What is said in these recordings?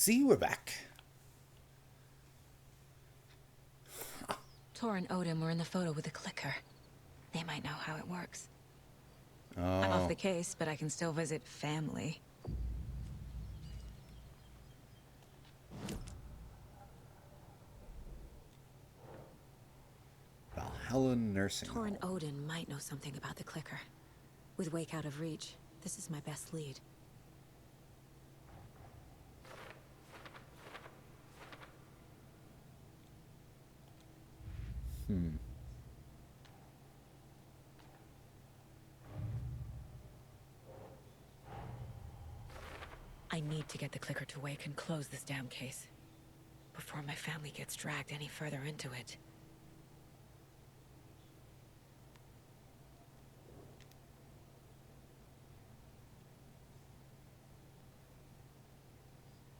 See, we're back. Tor and Odin were in the photo with a clicker. They might know how it works. I'm off Oh, the case, but I can still visit family. Valhalla Nursing Tor and Home. Odin might know something about the clicker. With Wake out of reach, this is my best lead. I need to get the clicker to Wake and close this damn case. Before my family gets dragged any further into it.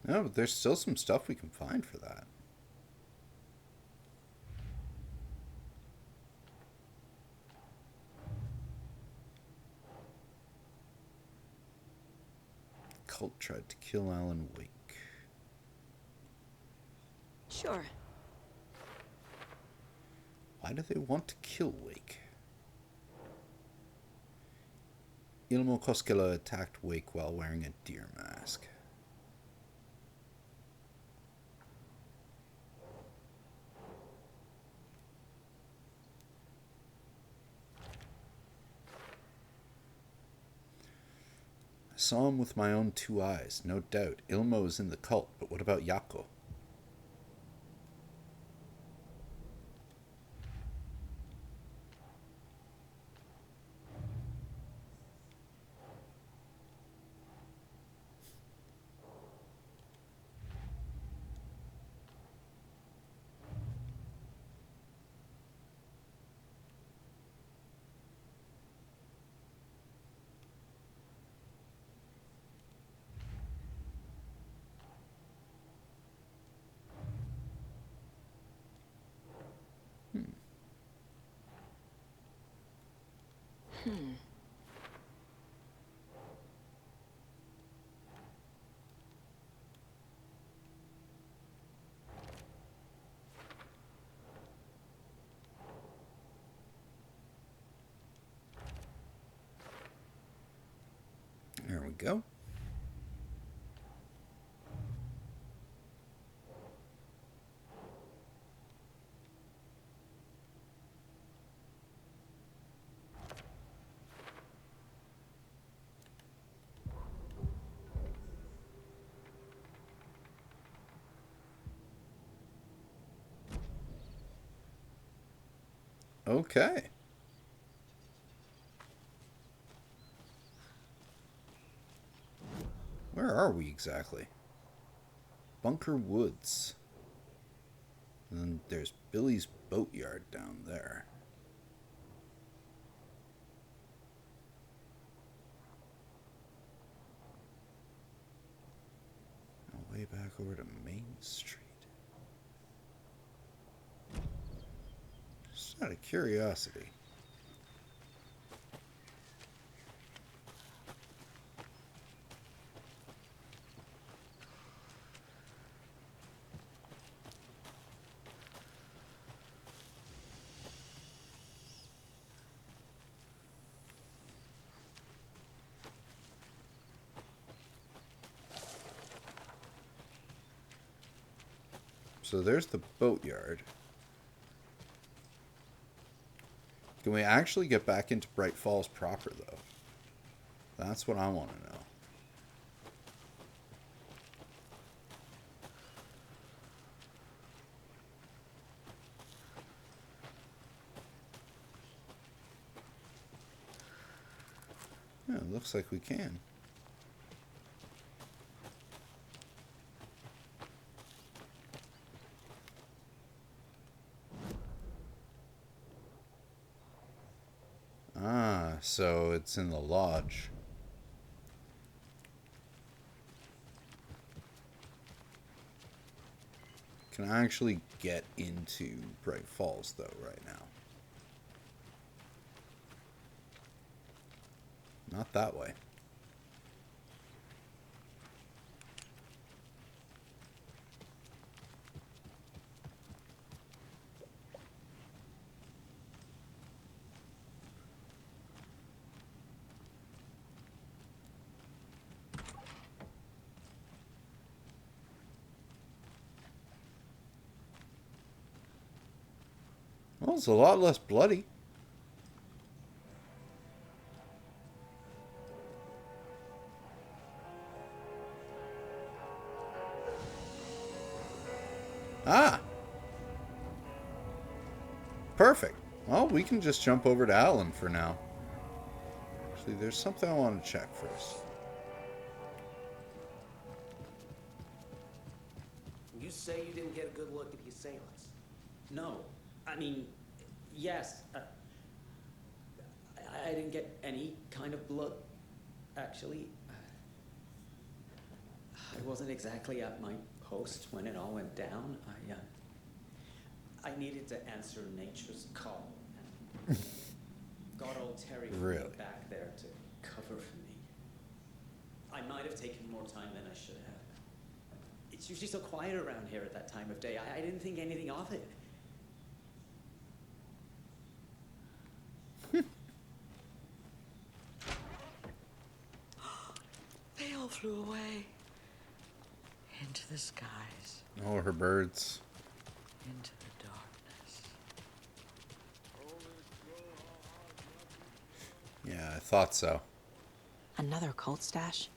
No, but there's still some stuff we can find for that. Cult tried to kill Alan Wake. Sure. Why do they want to kill Wake? Ilmo Koskela attacked Wake while wearing a deer mask. I saw him with my own two eyes, no doubt. Ilmo is in the cult, but what about Yako? There we go. Okay. Where are we exactly? Bunker Woods. And then there's Billy's Boatyard down there. Now way back over to Main Street. Just out of curiosity. So there's the boatyard. Can we actually get back into Bright Falls proper, though? That's what I want to know. Yeah, it looks like we can. Ah, so it's in the lodge. Can I actually get into Bright Falls, though, right now? Not that way. Well, it's a lot less bloody. Ah! Perfect. Well, we can just jump over to Alan for now. Actually, there's something I want to check first. You say you didn't get a good look at the assailants. No, I mean, yes. I didn't get any kind of blood, actually. I wasn't exactly at my post when it all went down. I needed to answer nature's call. Got old Terry Really? back there to cover for me. I might have taken more time than I should have. It's usually so quiet around here at that time of day. I didn't think anything of it. They all flew away. Into the skies. Oh, her birds. Into the darkness. Yeah, I thought so. Another cult stash?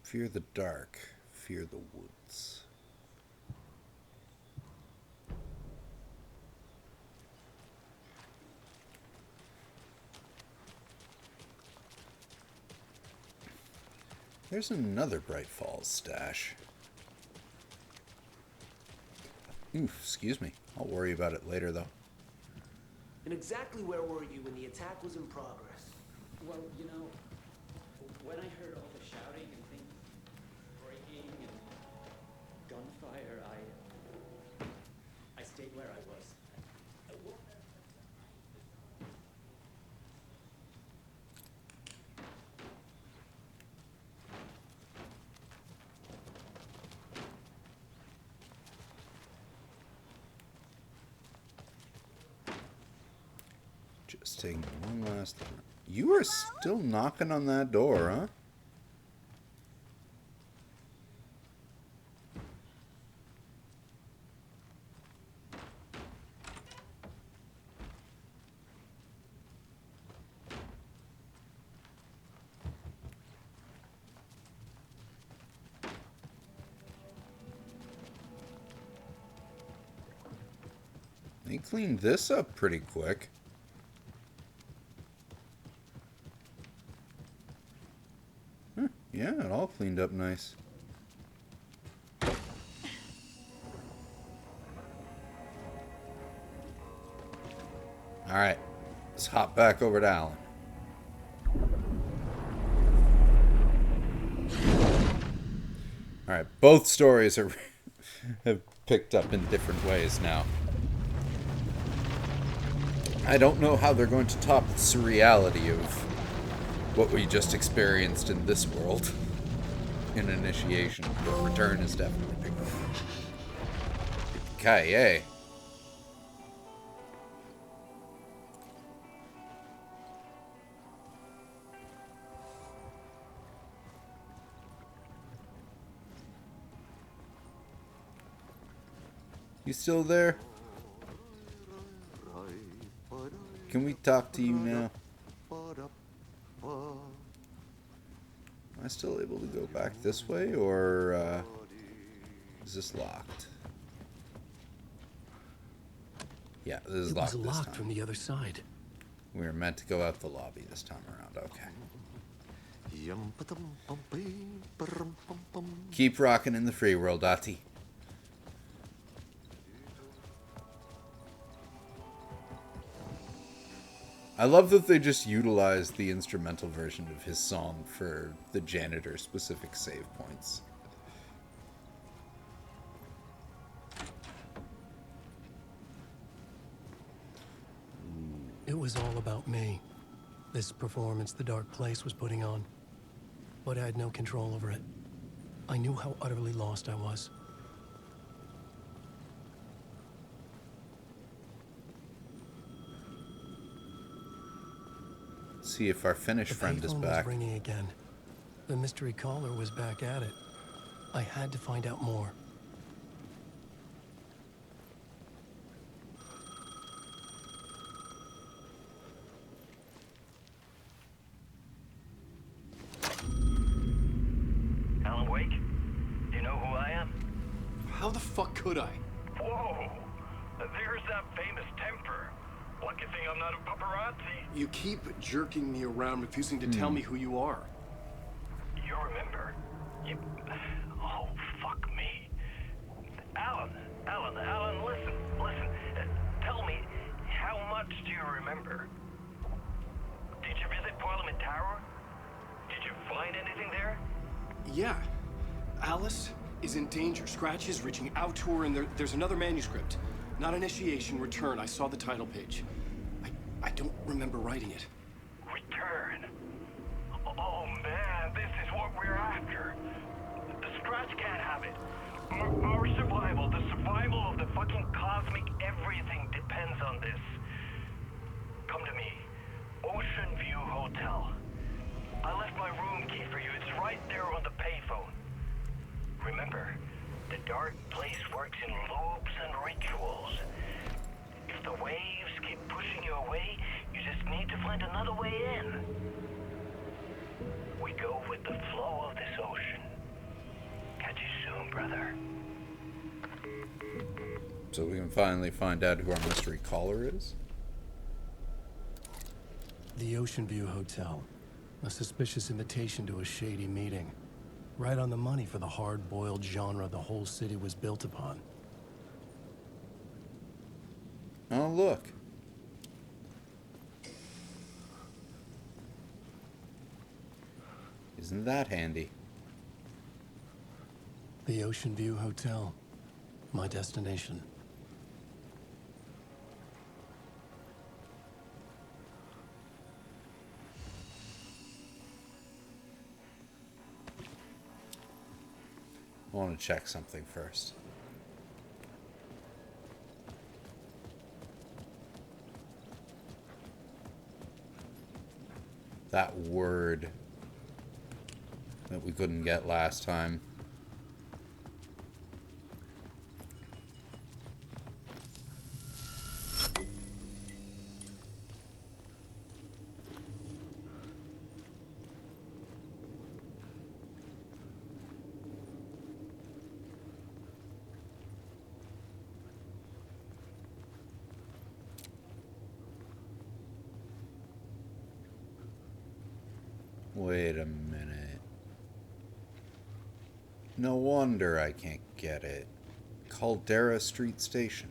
Fear the dark. Fear the woods. There's another Bright Falls stash. Ooh, excuse me. I'll worry about it later, though. And exactly where were you when the attack was in progress? Well, you know, when I heard all the shouting and things breaking and gunfire, I stayed where I was. Just taking one last look. You are still knocking on that door, huh? They cleaned this up pretty quick. Huh, yeah, it all cleaned up nice. Alright, let's hop back over to Alan. Alright, both stories are have picked up in different ways now. I don't know how they're going to top the surreality of what we just experienced in this world in Initiation, but Return is definitely bigger. Kaye. You still there? Can we talk to you now? Am I still able to go back this way, or is this locked? Yeah, this is locked. It was this locked time. from the other side. We were meant to go out the lobby this time around. Okay. Keep rocking in the free world, Ati. I love that they just utilized the instrumental version of his song for the janitor-specific save points. It was all about me. This performance the Dark Place was putting on. But I had no control over it. I knew how utterly lost I was. See if our Finnish The friend is payphone back. was ringing again. The mystery caller was back at it. I had to find out more. Alan Wake? Do you know who I am? How the fuck could I? Whoa! There's that famous temper. Lucky thing I'm not a paparazzi. You keep jerking me around, refusing to tell me who you are. You remember? You... Oh, fuck me. Alan, listen. Tell me, how much do you remember? Did you visit Parliament Tower? Did you find anything there? Yeah. Alice is in danger. Scratch is reaching out to her, and there's another manuscript. Not initiation, return. I saw the title page. I don't remember writing it. Return. Oh man, this is what we're after. The Scratch can't have it. Our survival, the survival of the fucking cosmic everything depends on this. Come to me. Ocean View Hotel. I left my room key for you. It's right there on the payphone. Remember, the dark place works in loops and rituals. If the waves keep pushing you away, you just need to find another way in. We go with the flow of this ocean. Catch you soon, brother. So we can finally find out who our mystery caller is? The Ocean View Hotel. A suspicious invitation to a shady meeting. Right on the money for the hard-boiled genre the whole city was built upon. Oh, look. Isn't that handy? The Ocean View Hotel. My destination. I want to check something first. That word that we couldn't get last time. Wait a minute. No wonder I can't get it. Caldera Street Station.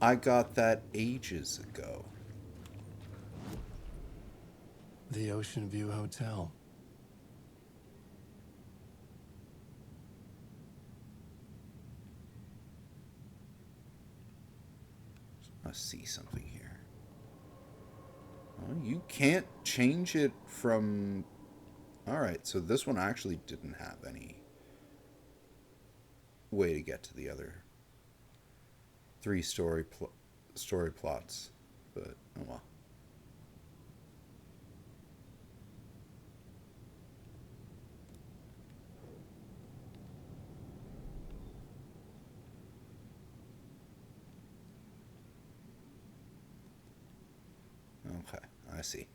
I got that ages ago. The Ocean View Hotel. I see something here. Well, you can't change it from... Alright, so this one actually didn't have any way to get to the other three-story story plots. But, oh well. Okay, I see.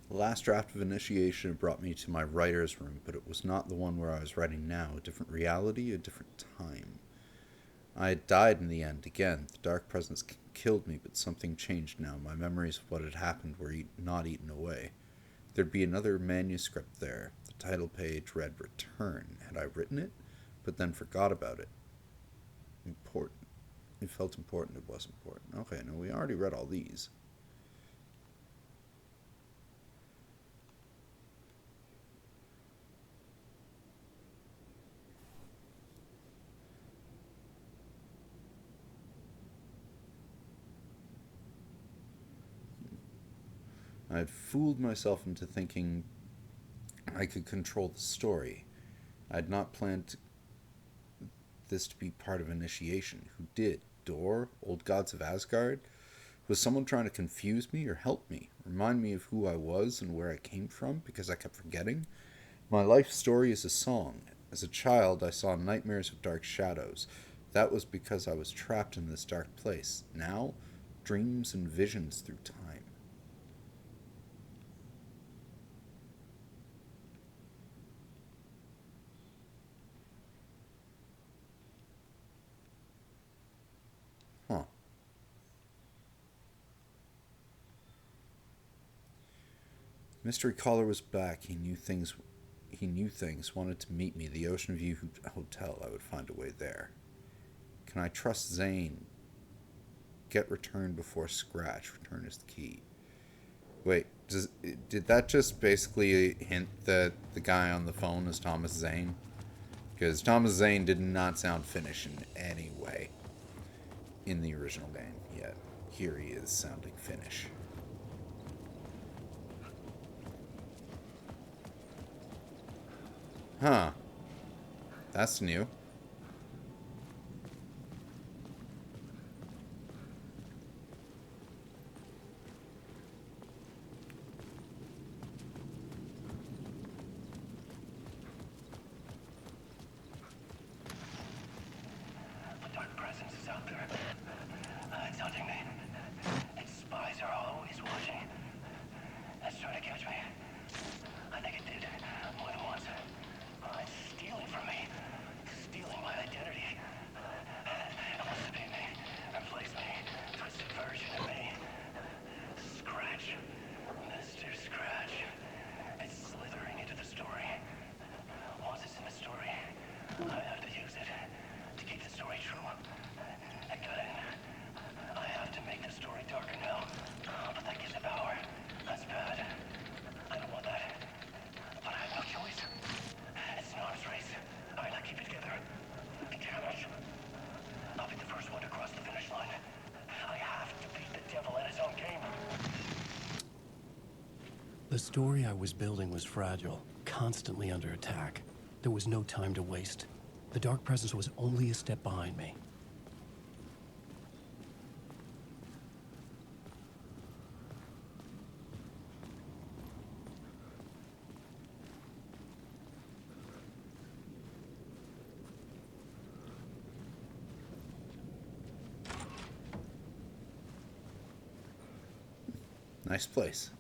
The last draft of Initiation brought me to my writer's room, but it was not the one where I was writing now. A different reality, a different time. I had died in the end, again. The dark presence killed me, but something changed now. My memories of what had happened were not eaten away. There'd be another manuscript there. The title page read Return. Had I written it? But then forgot about it. Important. It felt important, it was important. Okay, no, we already read all these. I had fooled myself into thinking I could control the story. I had not planned this to be part of initiation. Who did? Door? Old gods of Asgard? Was someone trying to confuse me or help me? Remind me of who I was and where I came from because I kept forgetting? My life story is a song. As a child, I saw nightmares of dark shadows. That was because I was trapped in this dark place. Now, dreams and visions through time. Huh. Mystery Caller was back. He knew things, wanted to meet me. The Ocean View Hotel. I would find a way there. Can I trust Zane? Get returned before Scratch. Return is the key. Wait, did that just basically hint that the guy on the phone is Thomas Zane? Because Thomas Zane did not sound Finnish in any way in the original game, yet here he is sounding Finnish. Huh. That's new. The dark presence is out there. It's hunting me. Its spies are always watching. It's trying to catch me. I think it did more than once. It's stealing from me. Stealing my identity. It wants to be me. Replace me. Twisted version of me. Scratch. Mr. Scratch. It's slithering into the story. Once it's in the story, I have to use it to keep the story true. It got in. I have to make the story darker now. But that gives it power. That's bad. I don't want that. But I have no choice. It's an arms race. I gotta keep it together. Damn it. I'll be the first one to cross the finish line. I have to beat the devil at his own game. The story I was building was fragile, constantly under attack. There was no time to waste. The Dark Presence was only a step behind me. Nice place.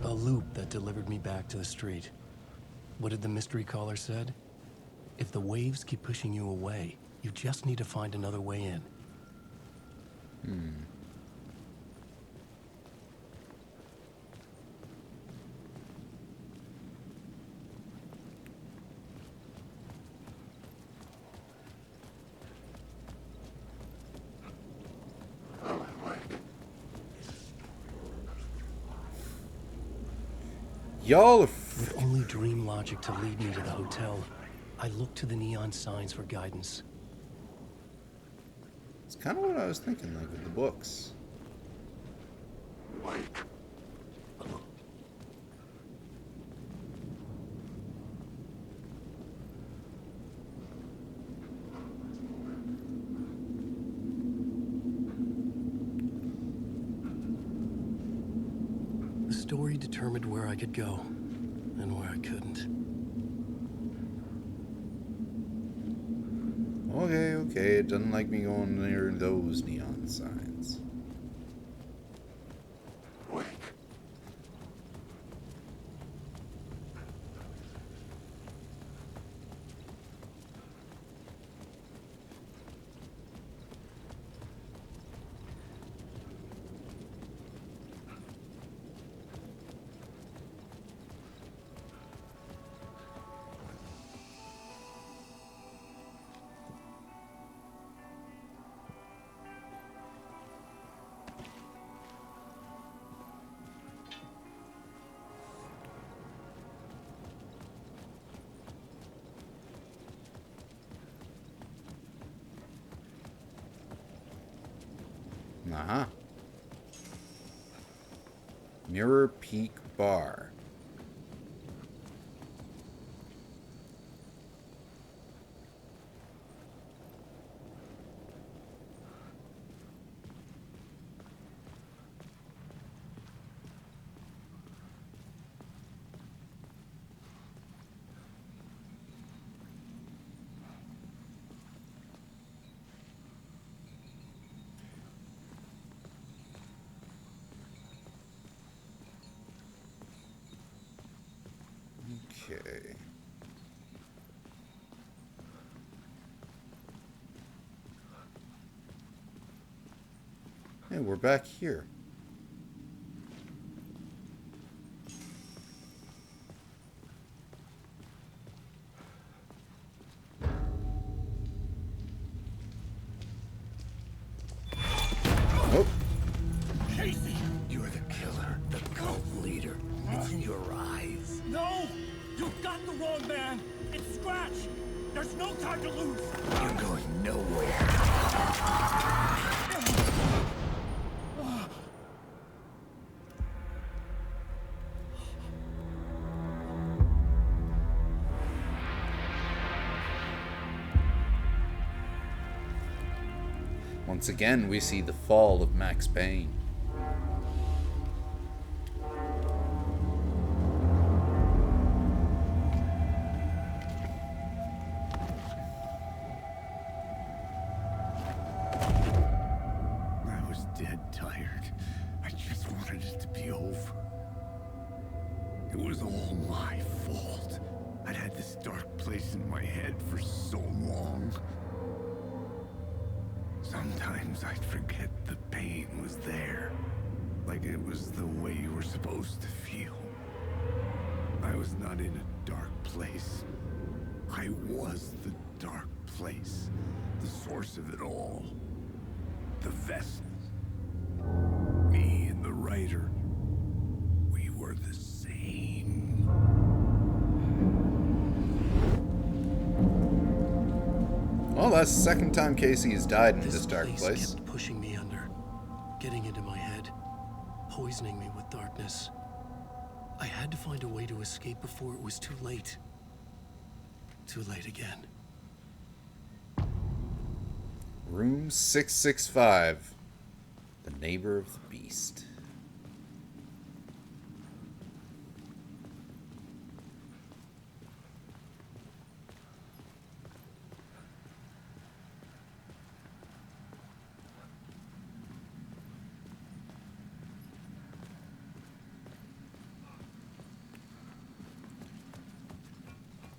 A loop that delivered me back to the street. What did the mystery caller said? If the waves keep pushing you away, you just need to find another way in. Y'all are With only dream logic to lead me to the hotel, I looked to the neon signs for guidance. It's kind of what I was thinking, like with the books. The story determined where I could go and where I couldn't. Okay, it doesn't like me going near those neon signs. Aha. Mirror Peak Bar. Okay. Hey, we're back here. Oh, Casey! You're the killer, the cult leader. It's in your eyes. No! You've got the wrong man! It's Scratch! There's no time to lose! You're going nowhere. once again we see the fall of Max Payne. I was dead tired. I just wanted it to be over. It was all my fault. I'd had this dark place in my head for so long. Sometimes I'd forget the pain was there. Like it was the way you were supposed to feel. I was not in a dark place. I was the dark place. The source of it all. The vessel. Me and the writer. We were the same. Well, that's the second time Casey has died in this dark place. Kept pushing me under, getting into my head, poisoning me with darkness. I had to find a way to escape before it was too late. Too late again. Room 665. The Neighbor of the Beast.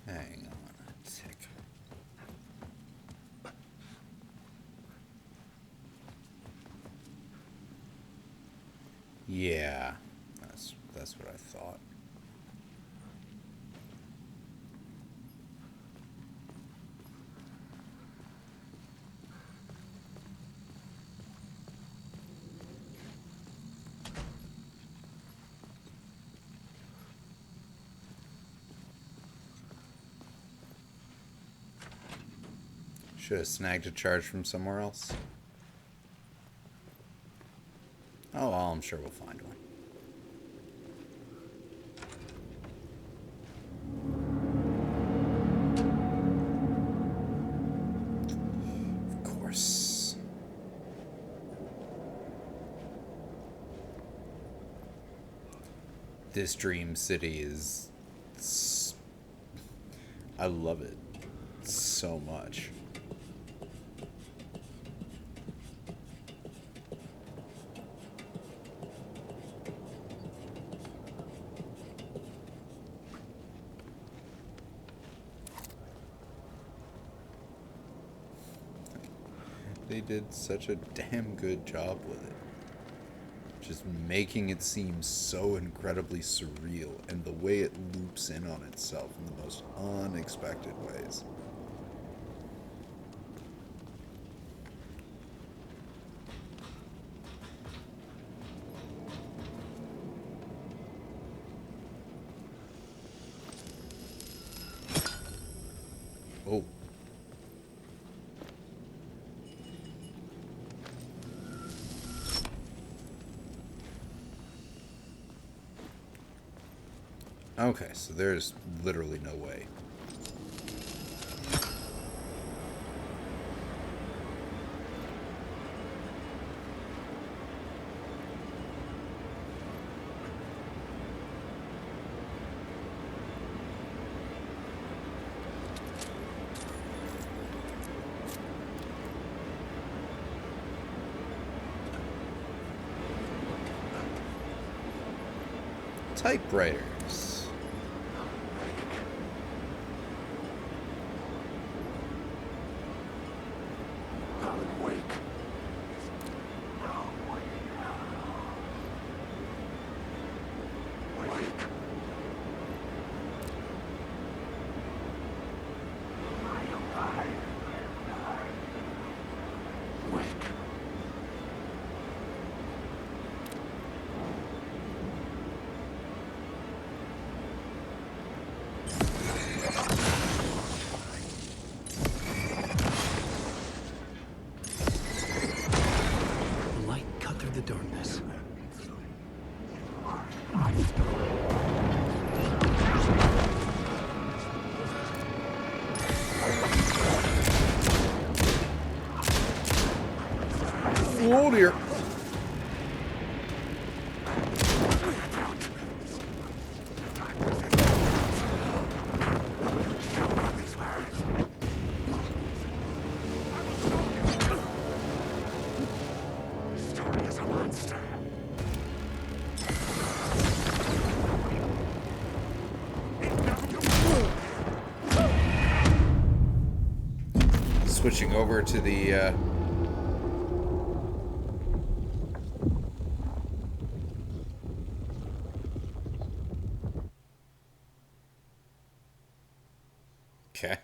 Hang on a tick. Yeah, that's what I thought. Should have snagged a charge from somewhere else. Oh, well, I'm sure we'll find one. Of course. This Dream City is... I love it so much. They did such a damn good job with it. Just making it seem so incredibly surreal, and the way it loops in on itself in the most unexpected ways. Oh. Okay, so there's literally no way. Typewriters. The light cut through the darkness. Oh dear. Switching over to the okay.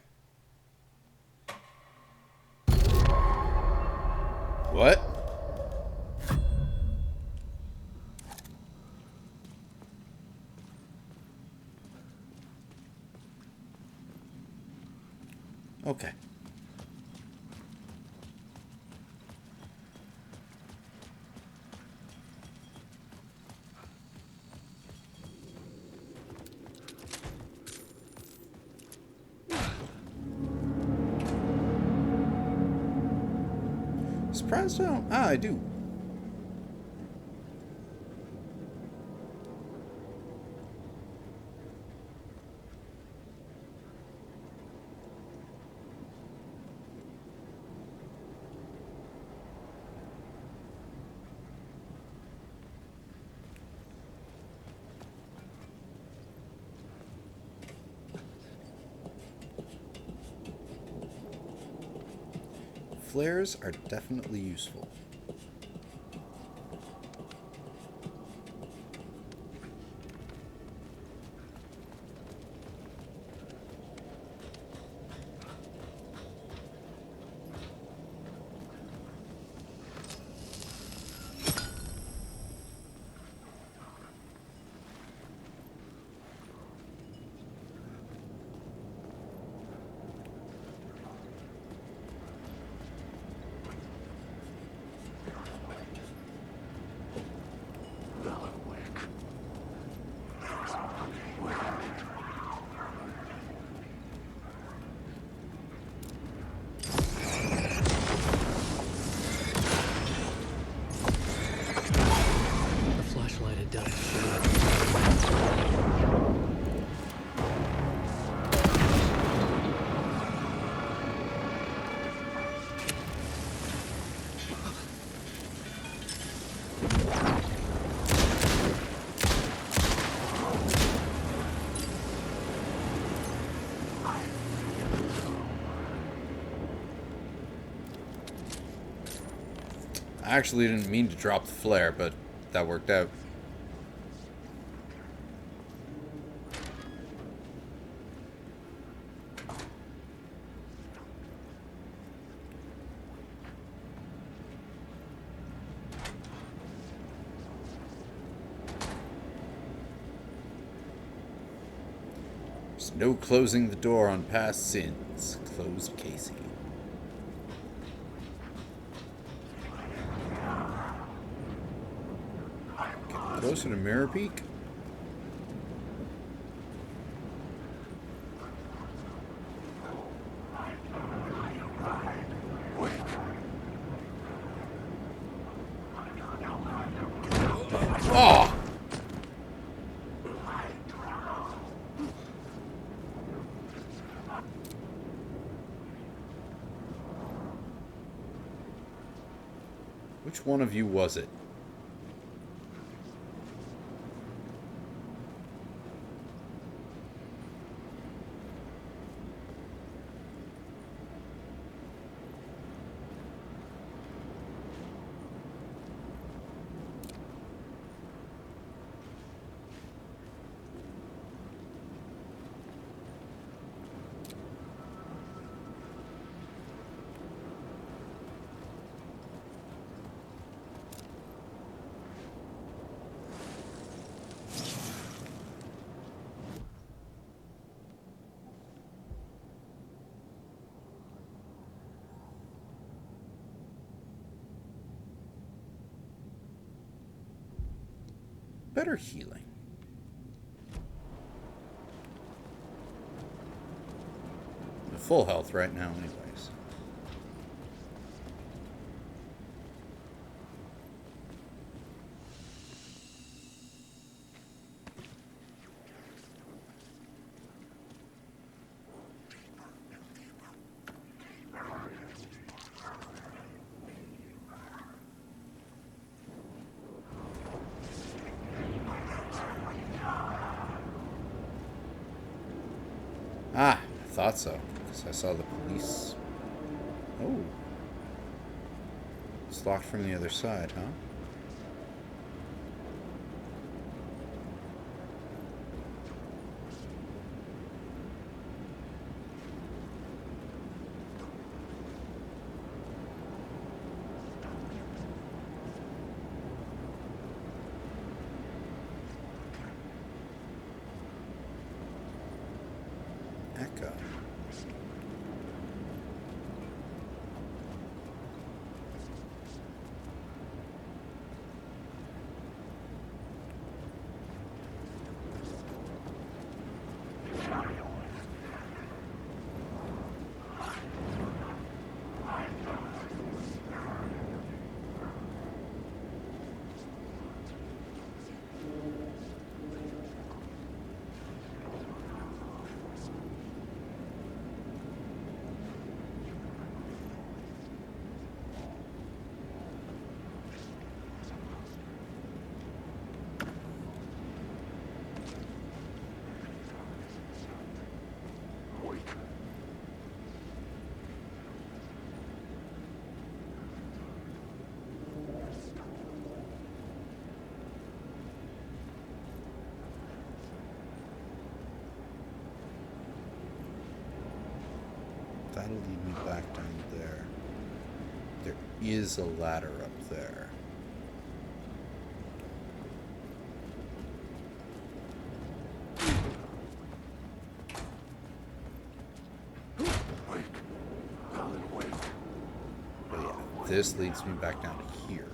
What? Okay. Surprised I don't. Ah, I do. Flares are definitely useful. The flashlight had died. I actually didn't mean to drop the flare, but that worked out. There's no closing the door on past sins. Closed casing. Getting closer to Mirror Peak. Which one of you was it? Better healing. I'm full health right now anyways. Ah, I thought so, because I saw the police. Oh. It's locked from the other side, huh? Echo. That'll lead me back down there. There is a ladder up there. But yeah, this leads me back down to here.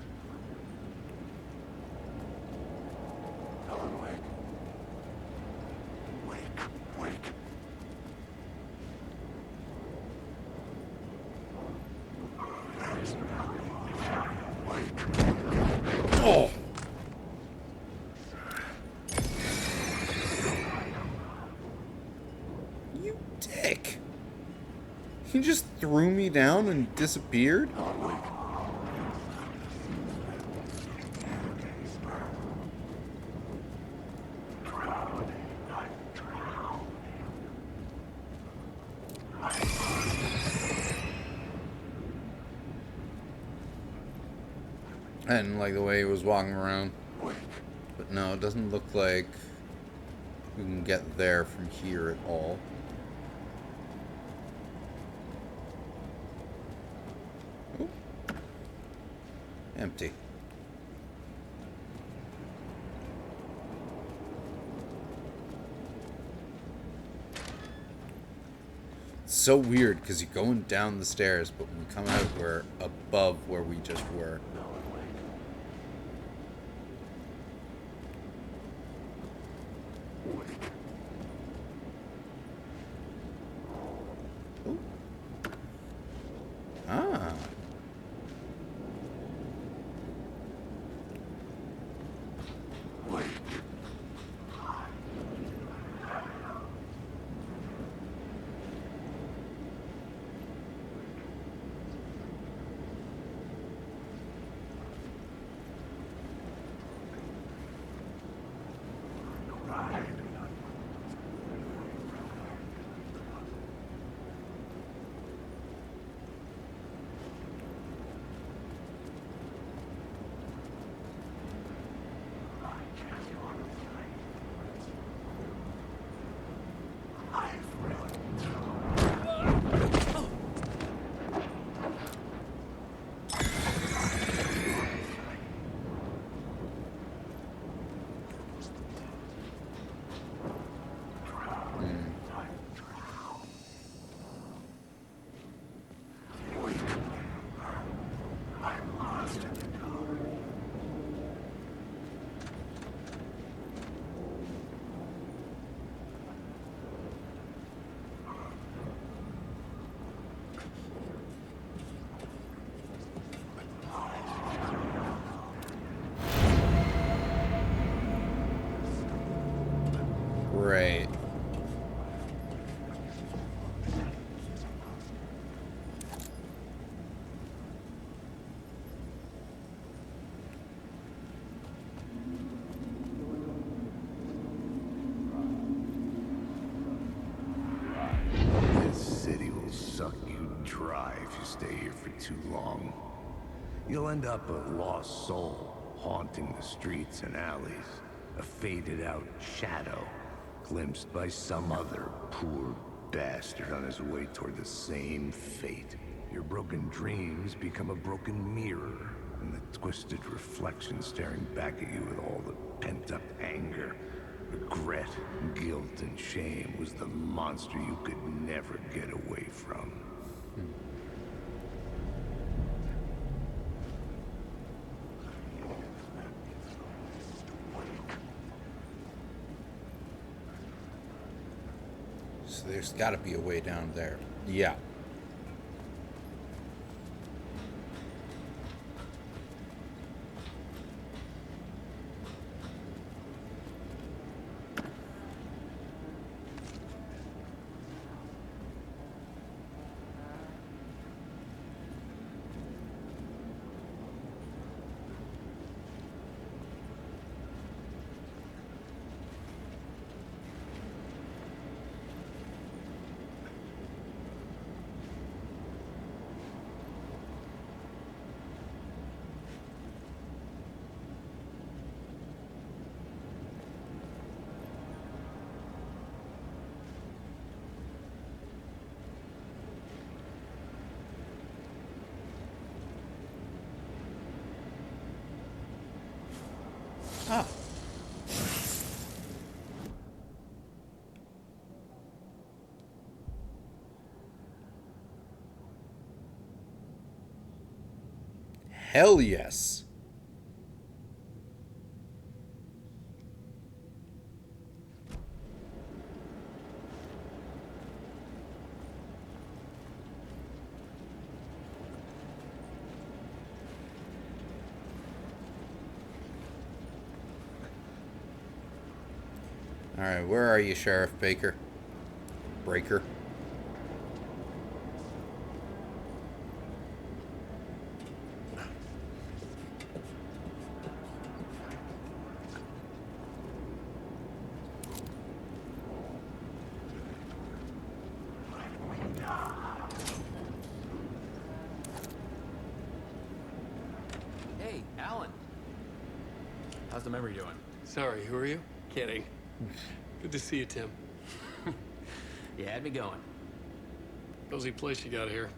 Oh! You dick! He just threw me down and disappeared? I didn't like the way he was walking around. But no, it doesn't look like we can get there from here at all. Ooh. Empty. It's so weird because you're going down the stairs, but when we come out, we're above where we just were. Ooh. Ah. you'd try if you stay here for too long. You'll end up a lost soul, haunting the streets and alleys. A faded-out shadow, glimpsed by some other poor bastard on his way toward the same fate. Your broken dreams become a broken mirror, and the twisted reflection staring back at you with all the pent-up anger, regret, guilt, and shame was the monster you could never get away from. So there's got to be a way down there. Yeah. Ah. Hell yes. All right, where are you, Sheriff Baker? Breaker. Hey, Alan. How's the memory doing? Sorry, who are you? Kidding. Good to see you, Tim. You had me going. Cozy place you got here.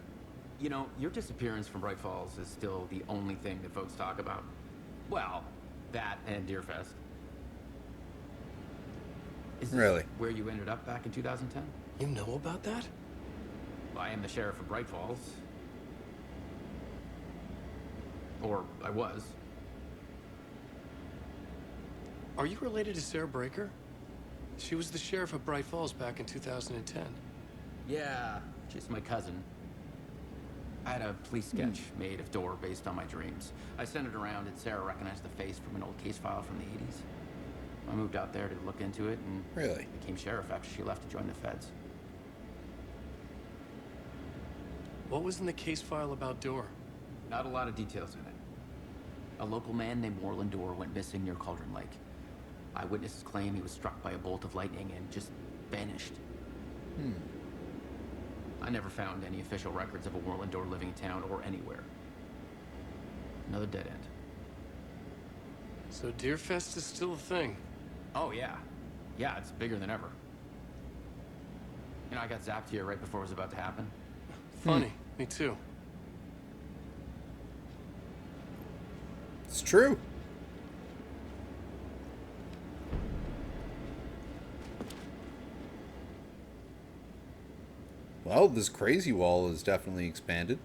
You know, your disappearance from Bright Falls is still the only thing that folks talk about. Well, that and Deerfest. Is this Really? where you ended up back in 2010? You know about that? Well, I am the sheriff of Bright Falls. Or I was. Are you related to Sarah Breaker? She was the sheriff of Bright Falls back in 2010. Yeah, she's my cousin. I had a police sketch made of Door based on my dreams. I sent it around and Sarah recognized the face from an old case file from the 80s. I moved out there to look into it and Really? became sheriff after she left to join the feds. What was in the case file about Door? Not a lot of details in it. A local man named Warland Door went missing near Cauldron Lake. Eyewitnesses claim he was struck by a bolt of lightning and just vanished. I never found any official records of a Warland Door living in town or anywhere. Another dead end. So Deerfest is still a thing. Oh, yeah. Yeah, it's bigger than ever. You know, I got zapped here right before it was about to happen. Funny, me too. It's true. Well, this crazy wall is definitely expanded.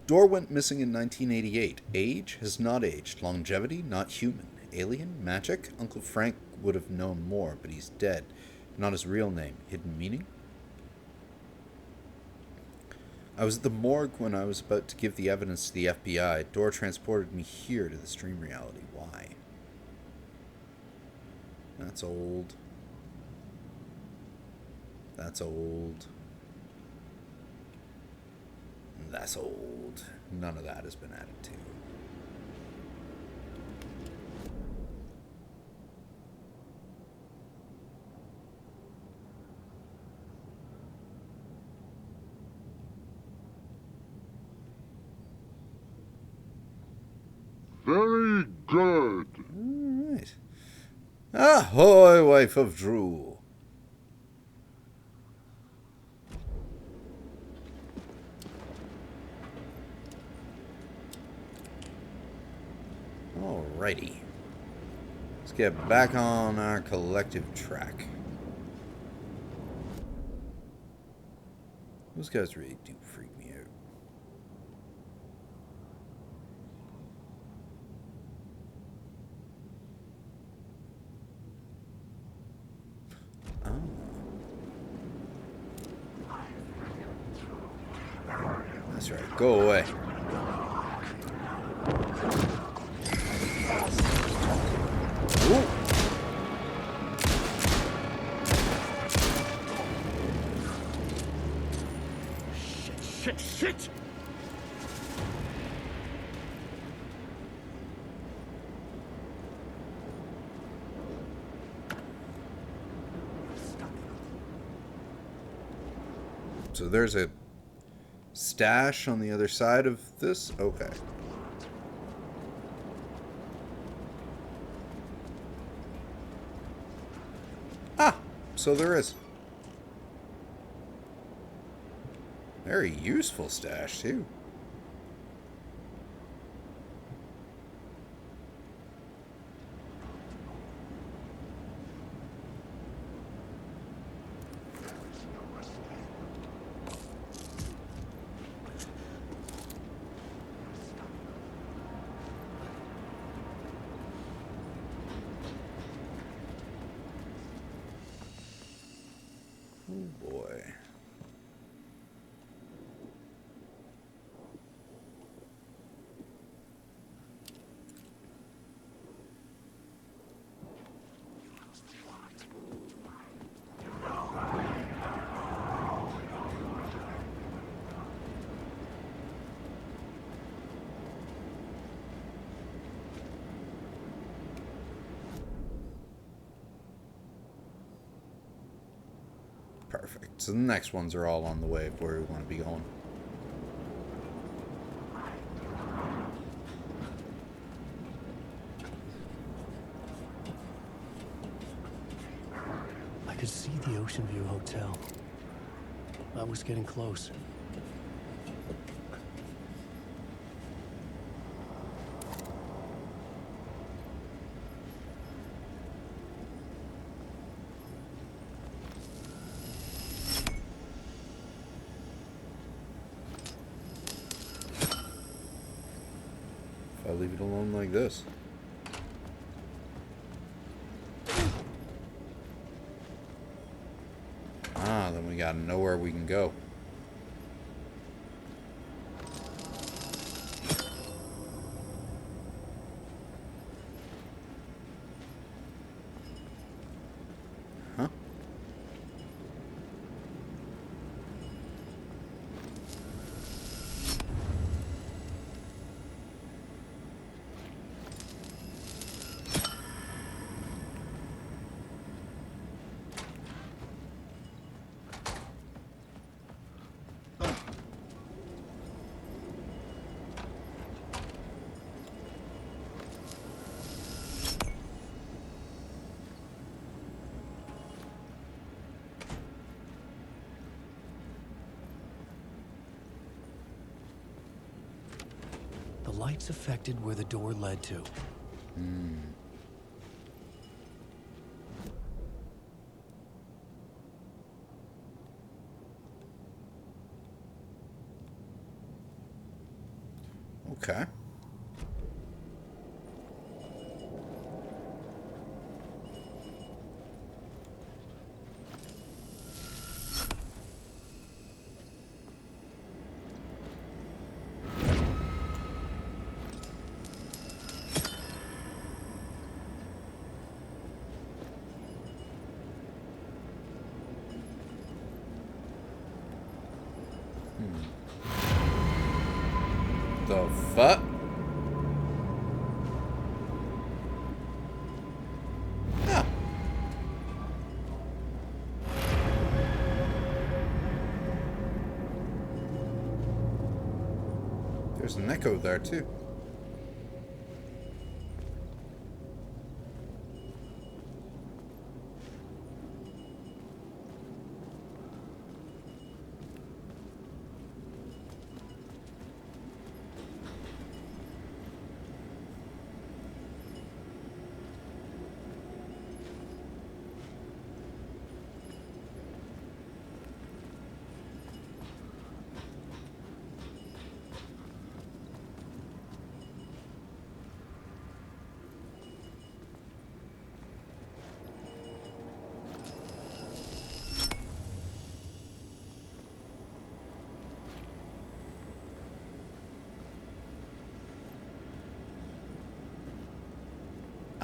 Door went missing in 1988. Age has not aged. Longevity, not human. Alien? Magic? Uncle Frank would have known more, but he's dead. Not his real name. Hidden meaning? I was at the morgue when I was about to give the evidence to the FBI. Door transported me here to this dream reality. Why? That's old. That's old. That's old. None of that has been added to. Very good. Alright. Ahoy, wife of Drew. Alrighty. Let's get back on our collective track. Those guys really do freak me out. That's right. Go away. Ooh. Shit! So there's a stash on the other side of this? Okay. Ah! So there is. Very useful stash, too. Oh boy. Perfect. So the next ones are all on the way of where we want to be going. I could see the Ocean View Hotel. I was getting close. If I leave it alone like this. Ah, then we gotta know where we can go. Huh? The lights affected where the door led to. Hmm. Okay. The fuck? Yeah. There's an echo there too.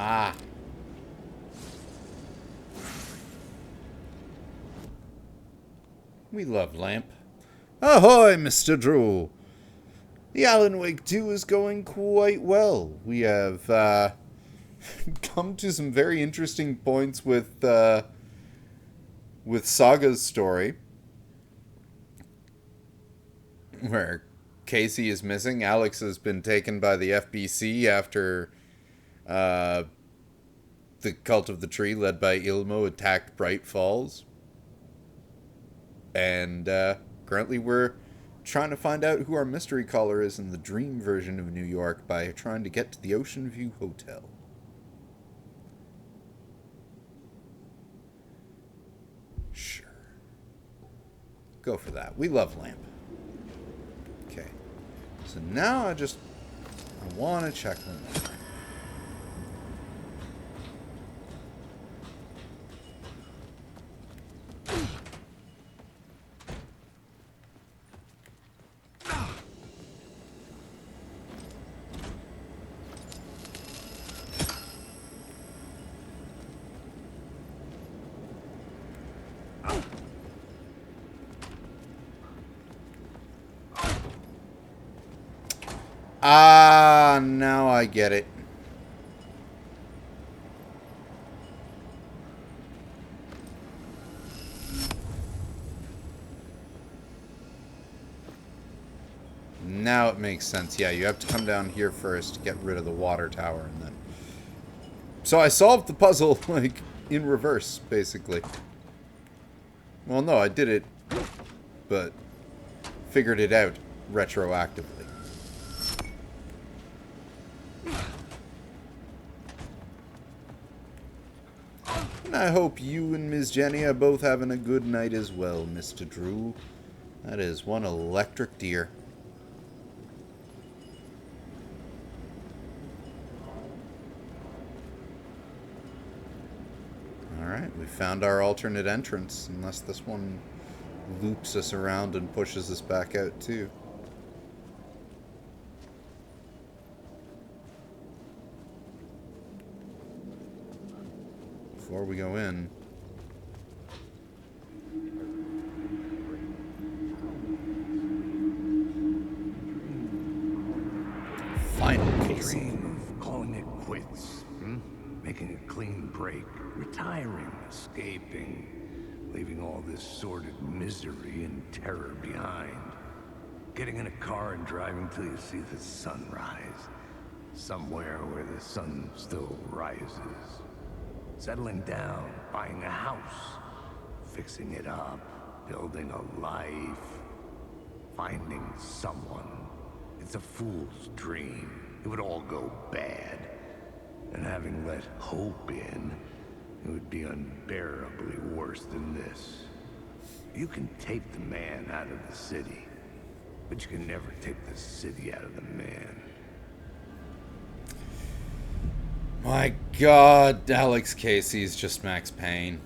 Ah. We love Lamp. Ahoy, Mr. Drew! The Alan Wake 2 is going quite well. We have come to some very interesting points with Saga's story, where Casey is missing. Alex has been taken by the FBC after the Cult of the Tree, led by Ilmo, attacked Bright Falls. And currently we're trying to find out who our mystery caller is in the dream version of New York by trying to get to the Ocean View Hotel. Sure. Go for that. We love Lamp. Okay. So now I want to check one more. Ah, now I get it. Now it makes sense. Yeah, you have to come down here first to get rid of the water tower and then... So I solved the puzzle, like, in reverse, basically. Well, no, I did it, but figured it out retroactively. And I hope you and Ms. Jenny are both having a good night as well, Mr. Drew. That is one electric deer. Alright, we found our alternate entrance, unless this one loops us around and pushes us back out too. Before we go in, final Casey. Dream of calling it quits, making a clean break, retiring, escaping, leaving all this sordid misery and terror behind. Getting in a car and driving till you see the sun rise, somewhere where the sun still rises. Settling down, buying a house, fixing it up, building a life, finding someone. It's a fool's dream. It would all go bad. And having let hope in, it would be unbearably worse than this. You can take the man out of the city, but you can never take the city out of the man. My God, Alex Casey is just Max Payne.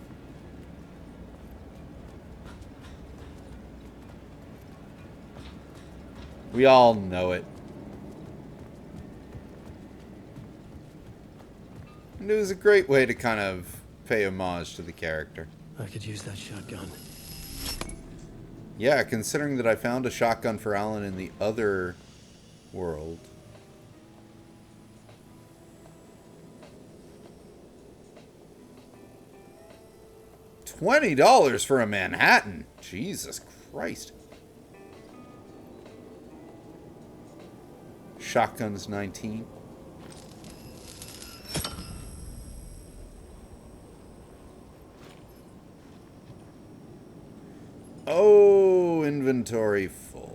We all know it. And it was a great way to kind of pay homage to the character. I could use that shotgun. Yeah, considering that I found a shotgun for Alan in the other world. $20 for a Manhattan. Jesus Christ. Shotguns 19. Oh, inventory full.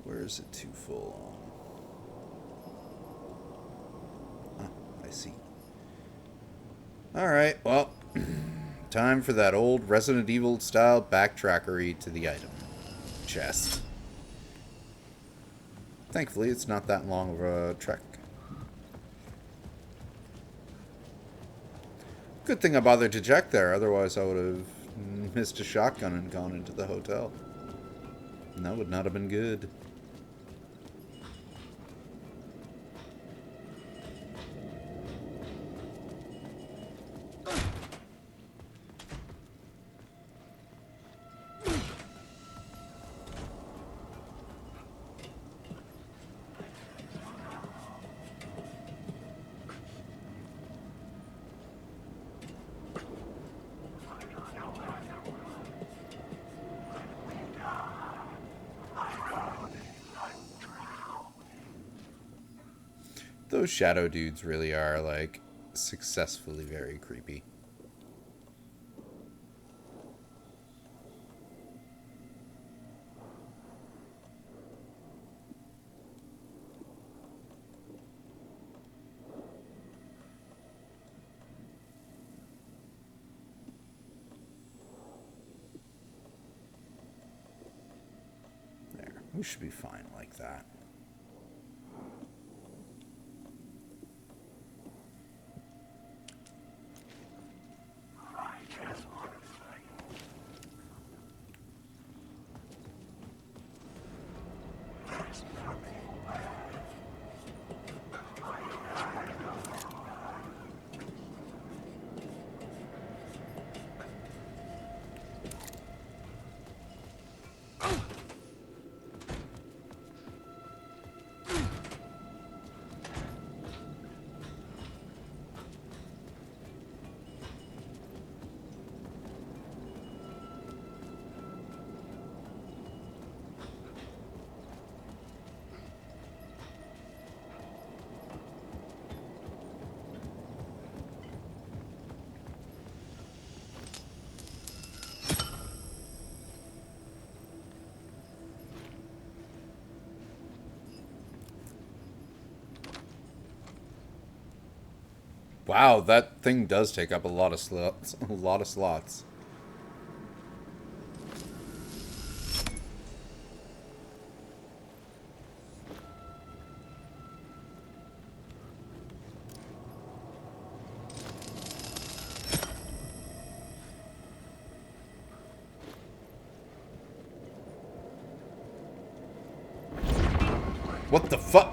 Where is it too full on? I see. Alright, well, time for that old Resident Evil style backtrackery to the item. chest. Thankfully, it's not that long of a trek. Good thing I bothered to check there, otherwise I would have missed a shotgun and gone into the hotel. And that would not have been good. Those shadow dudes really are, like, successfully very creepy. There, we should be fine like that. Wow, that thing does take up a lot of slots. A lot of slots. What the fuck?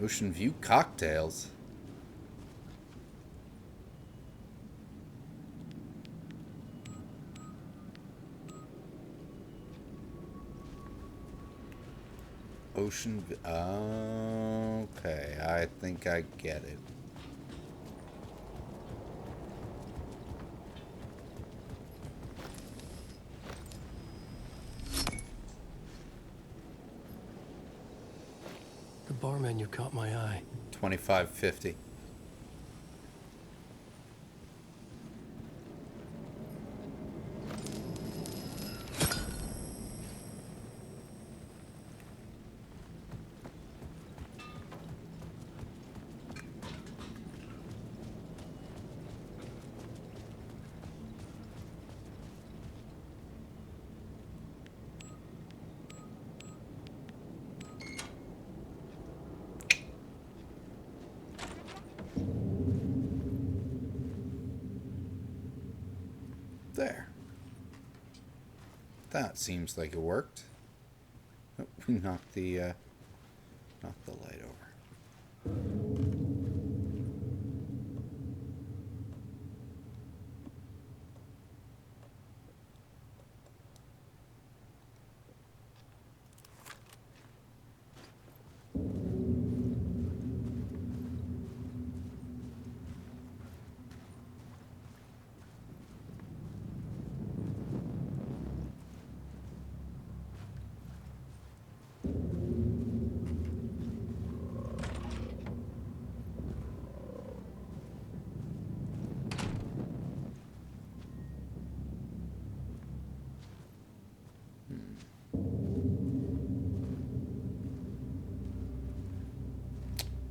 Ocean View cocktails. Ocean View. Okay, I think I get it. The bar menu caught my eye. 25.50. There. That seems like it worked. Oh, we knocked the light over.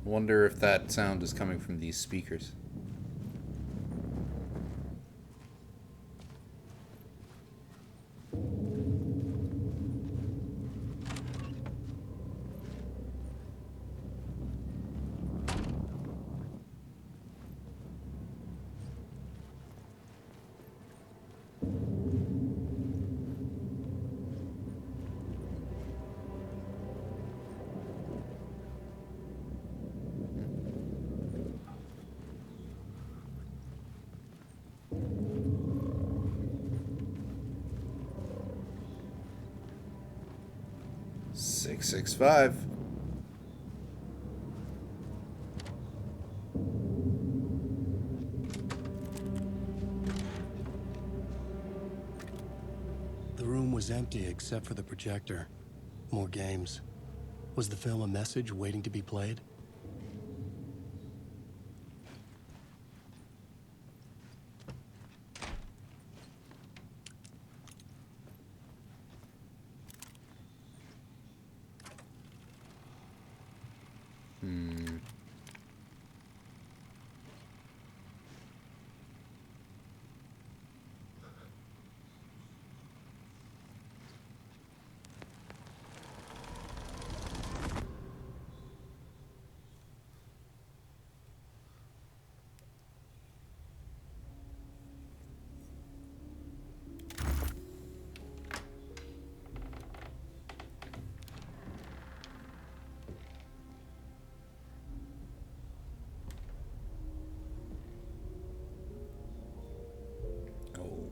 Wonder if that sound is coming from these speakers. Six 665. The room was empty except for the projector. More games. Was the film a message waiting to be played?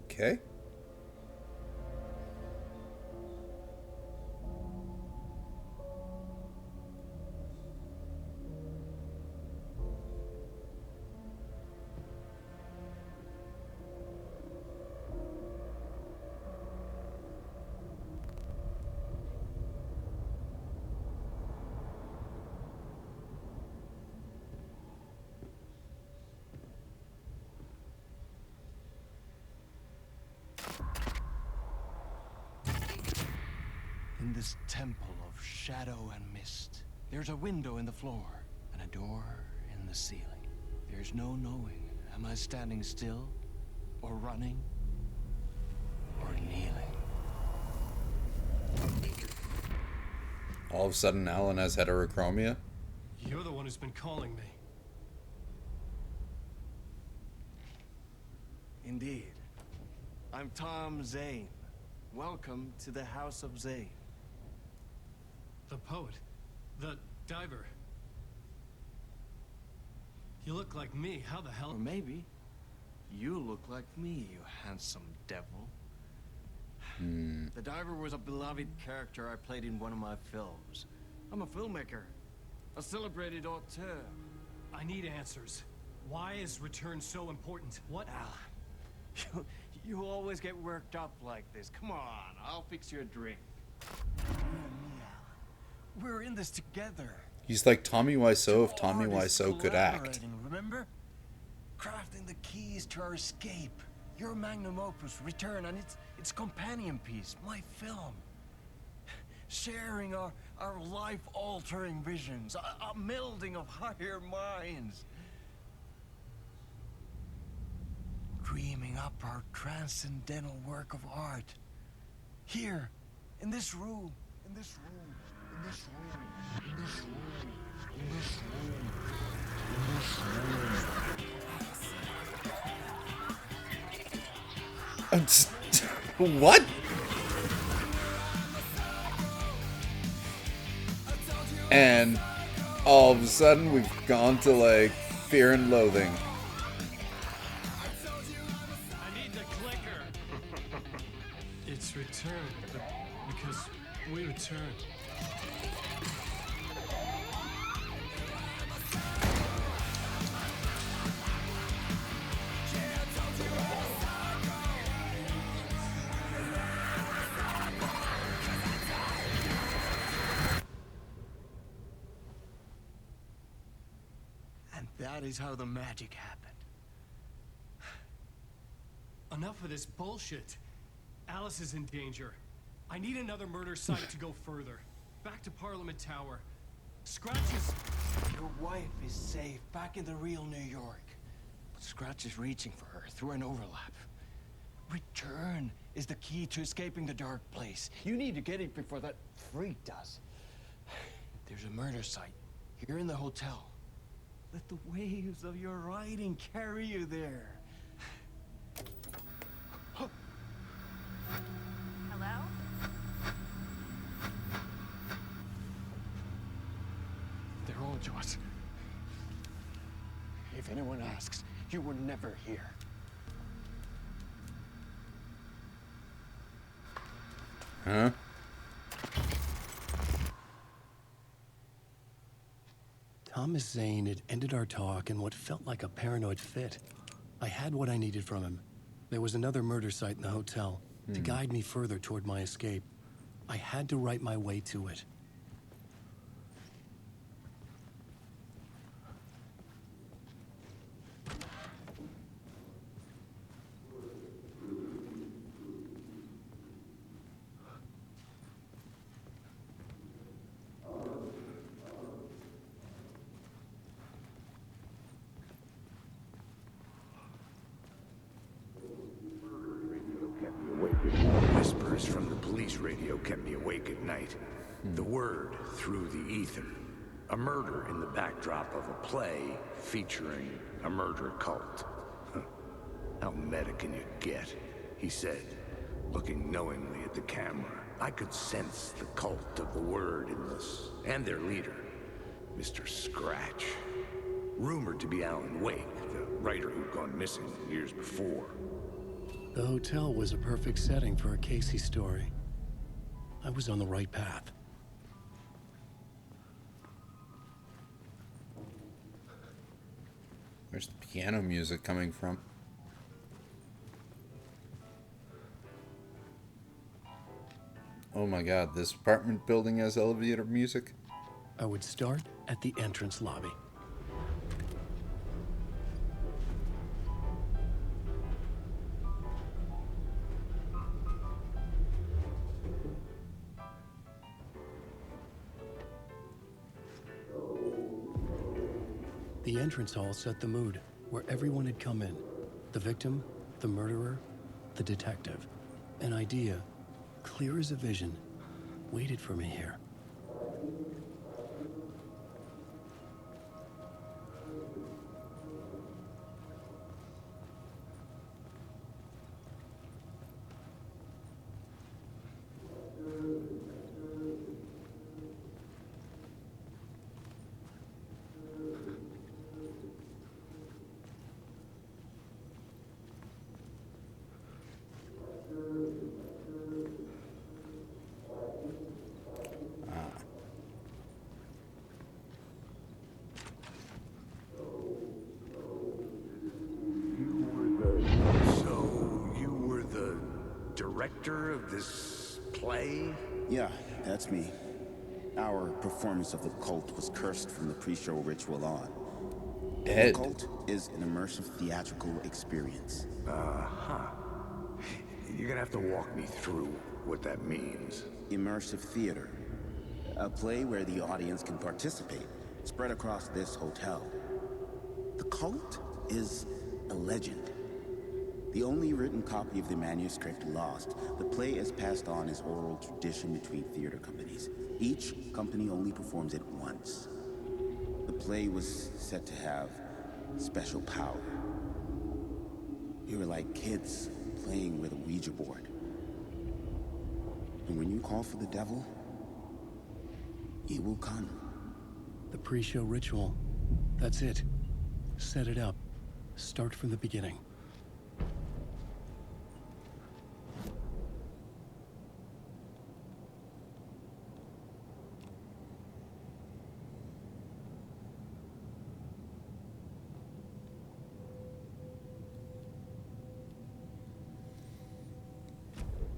Okay. In this temple of shadow and mist, there's a window in the floor and a door in the ceiling. There's no knowing, am I standing still, or running, or kneeling? All of a sudden, Alan has heterochromia. You're the one who's been calling me. Indeed. I'm Tom Zane. Welcome to the House of Zane. The poet. The diver. You look like me. How the hell? Or maybe you look like me, you handsome devil. The diver was a beloved character I played in one of my films. I'm a filmmaker, a celebrated auteur. I need answers. Why is Return so important? What? Alan, you always get worked up like this. Come on, I'll fix you a drink. You and me, Alan. We're in this together. He's like Tommy Wiseau if Tommy Wiseau could act. Remember? Crafting the keys to our escape. Your magnum opus, Return, and its companion piece, my film. Sharing our life-altering visions, a melding of higher minds. Dreaming up our transcendental work of art. Here, in this room, in this room, in this room, in this room, in this room, in this room. What? And all of a sudden we've gone to like Fear and Loathing. I need the clicker. It's Return, because we return. That is how the magic happened. Enough of this bullshit. Alice is in danger. I need another murder site to go further. Back to Parliament Tower. Scratches! Your wife is safe back in the real New York. But Scratch is reaching for her through an overlap. Return is the key to escaping the dark place. You need to get it before that freak does. There's a murder site here in the hotel. Let the waves of your writing carry you there. Hello? They're all to us. If anyone asks, you were never here. Huh? Thomas Zane had ended our talk in what felt like a paranoid fit. I had what I needed from him. There was another murder site in the hotel to guide me further toward my escape. I had to write my way to it. Whispers from the police radio kept me awake at night. The word through the ether. A murder in the backdrop of a play featuring a murder cult. Huh. How meta can you get? He said, looking knowingly at the camera. I could sense the cult of the word in this, and their leader, Mr. Scratch. Rumored to be Alan Wake, the writer who'd gone missing years before. The hotel was a perfect setting for a Casey story. I was on the right path. Where's the piano music coming from? Oh my god, this apartment building has elevator music? I would start at the entrance lobby. The entrance hall set the mood, where everyone had come in. The victim, the murderer, the detective. An idea, clear as a vision, waited for me here. Director of this play? Yeah, that's me. Our performance of the cult was cursed from the pre-show ritual on. Ed. The cult is an immersive theatrical experience. You're gonna have to walk me through what that means. Immersive theater. A play where the audience can participate, spread across this hotel. The cult is a legend. The only written copy of the manuscript lost, the play is passed on as oral tradition between theater companies. Each company only performs it once. The play was said to have special power. You were like kids playing with a Ouija board. And when you call for the devil, he will come. The pre-show ritual. That's it. Set it up. Start from the beginning.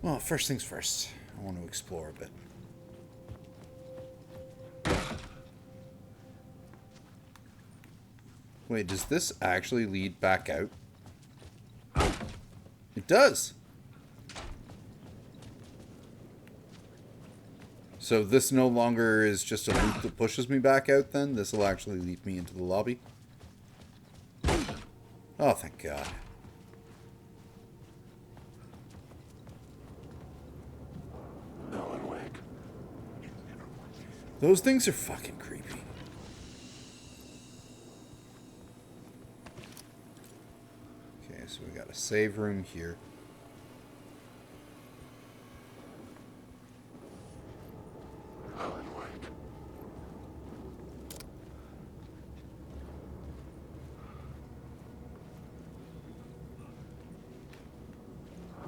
Well, first things first. I want to explore a bit. Wait, does this actually lead back out? It does! So this no longer is just a loop that pushes me back out then? This will actually lead me into the lobby? Oh, thank God. Alan Wake. Those things are fucking creepy. Okay, so we got a save room here. Alan Wake.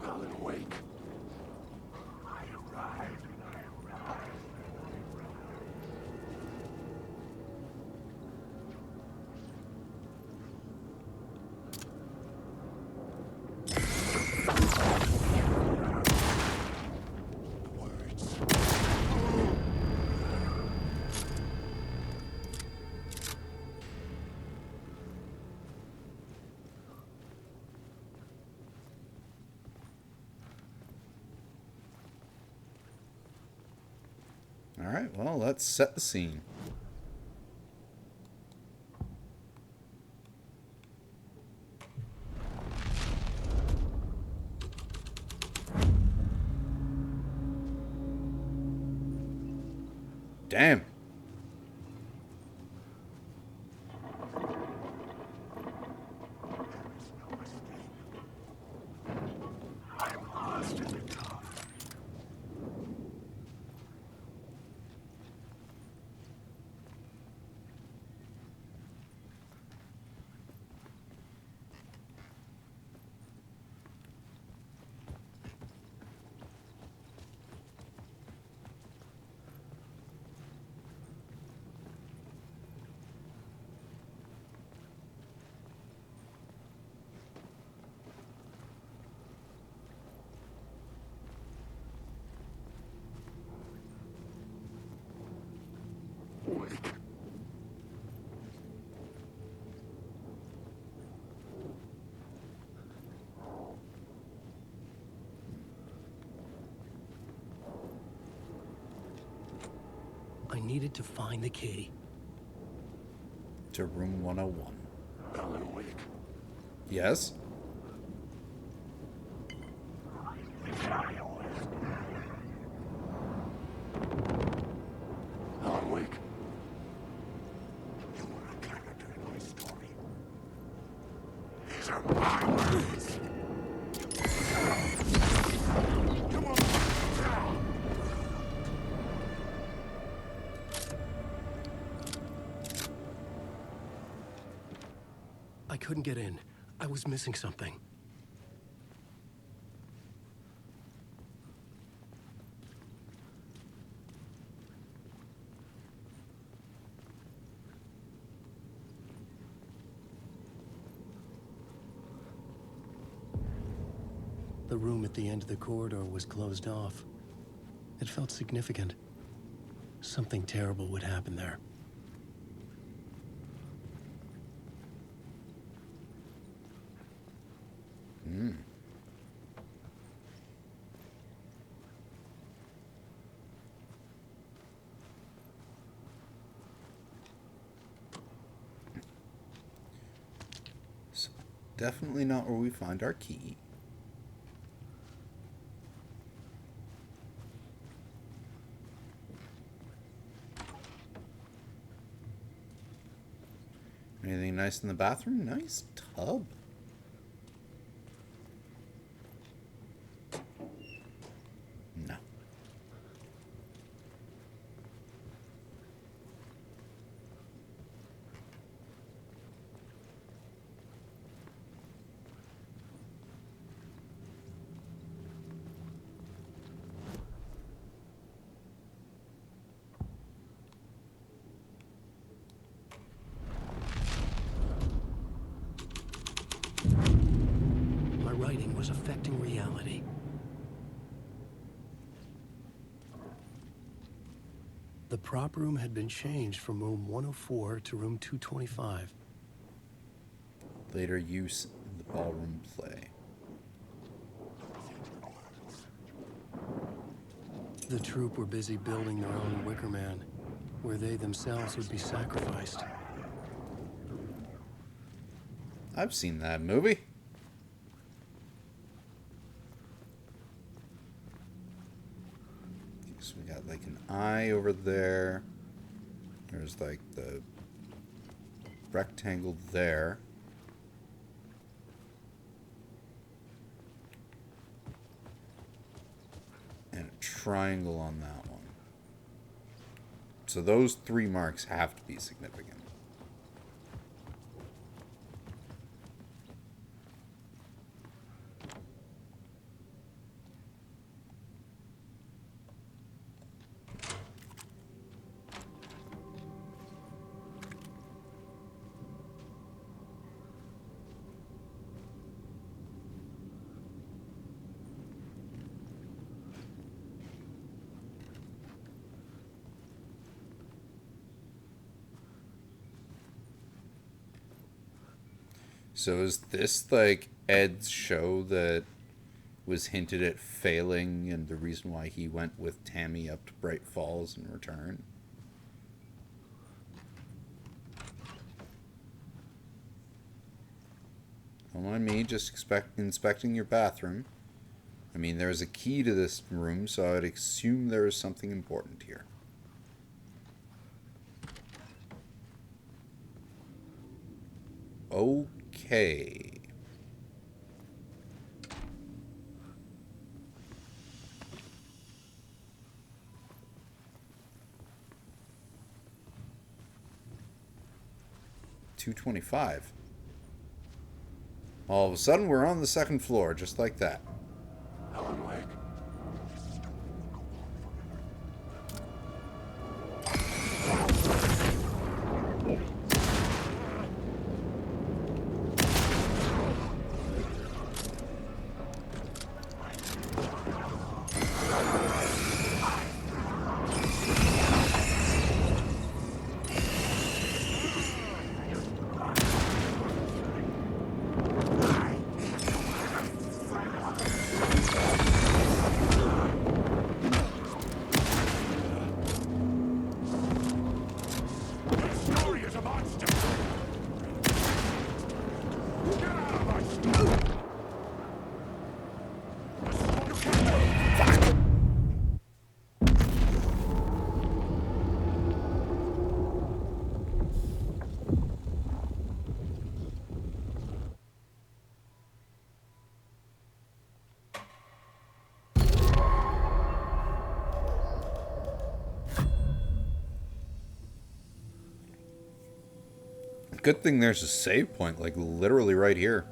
Alan Wake. I arrived. Alright, well, let's set the scene. Damn. I needed to find the key. To room 101. Alan Wake. Yes? Alan Wake. You were a character in my story. These are my words. You won't tell. I couldn't get in. I was missing something. The room at the end of the corridor was closed off. It felt significant. Something terrible would happen there. So, definitely not where we find our key. Anything nice in the bathroom? Nice tub. No. My writing was affecting reality. The prop room had been changed from room 104 to room 225. Later use in the ballroom play. The troop were busy building their own Wicker Man, where they themselves would be sacrificed. I've seen that movie. So we got like an eye over there. There's like the rectangle there. And a triangle on that one. So those 3 marks have to be significant. So is this like Ed's show that was hinted at failing and the reason why he went with Tammy up to Bright Falls in return? Don't mind me just inspecting your bathroom. I mean, there's a key to this room, so I'd assume there is something important here. Okay. $225. All of a sudden, we're on the 2nd floor, just like that. Alan Wake. Good thing there's a save point, like literally right here.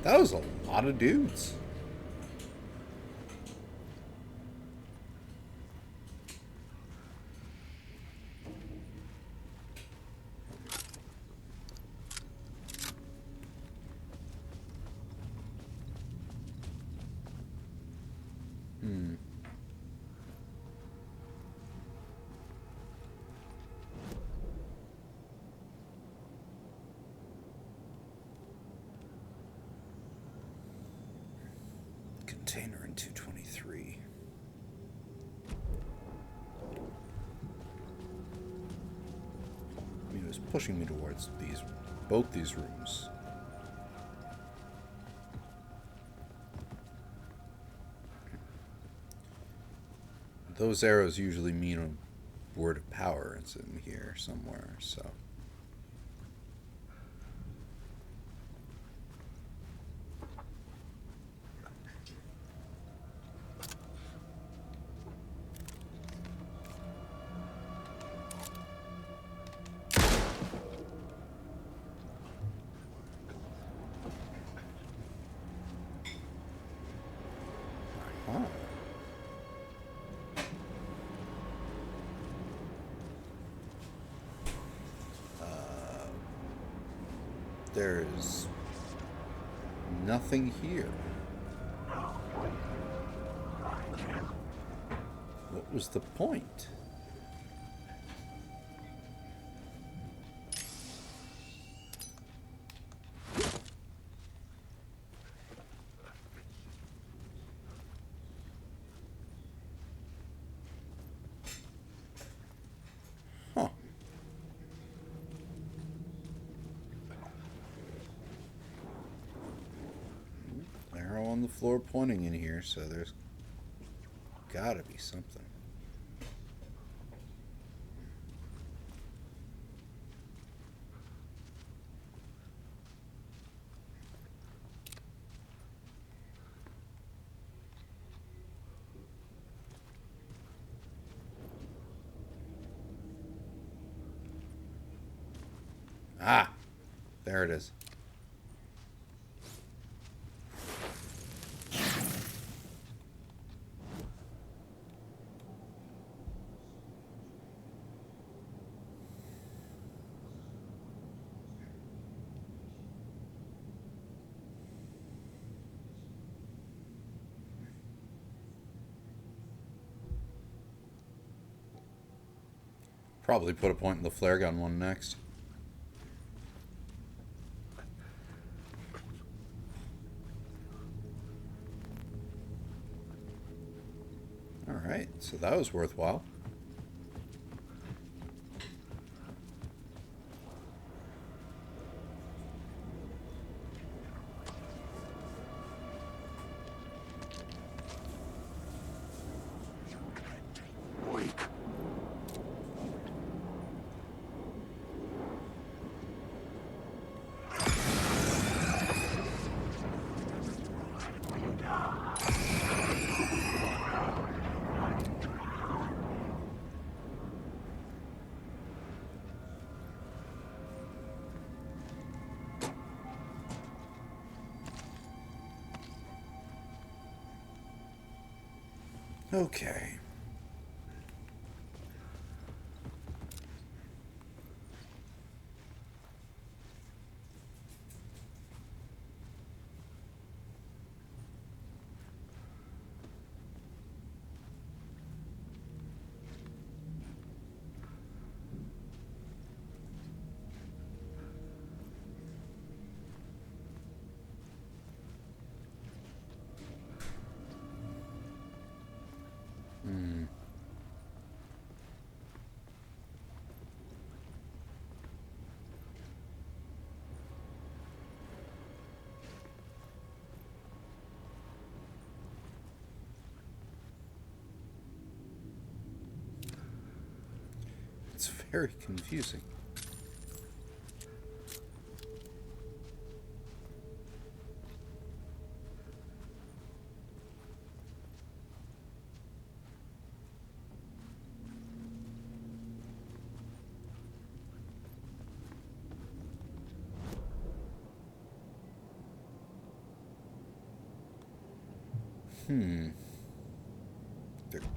That was a lot of dudes. Container in 223. I mean, it was pushing me towards both these rooms. Those arrows usually mean a word of power. It's in here somewhere, so. There's nothing here. What was the point? Huh. Arrow on the floor pointing in here, so there's gotta be something. Ah, there it is. Probably put a point in the flare gun one next. Alright, so that was worthwhile. Okay. It's very confusing. There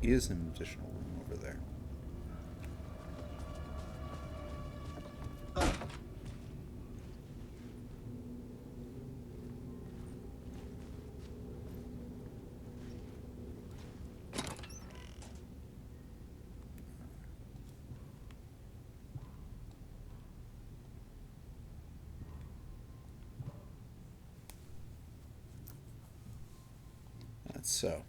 is an additional room over there. That's so.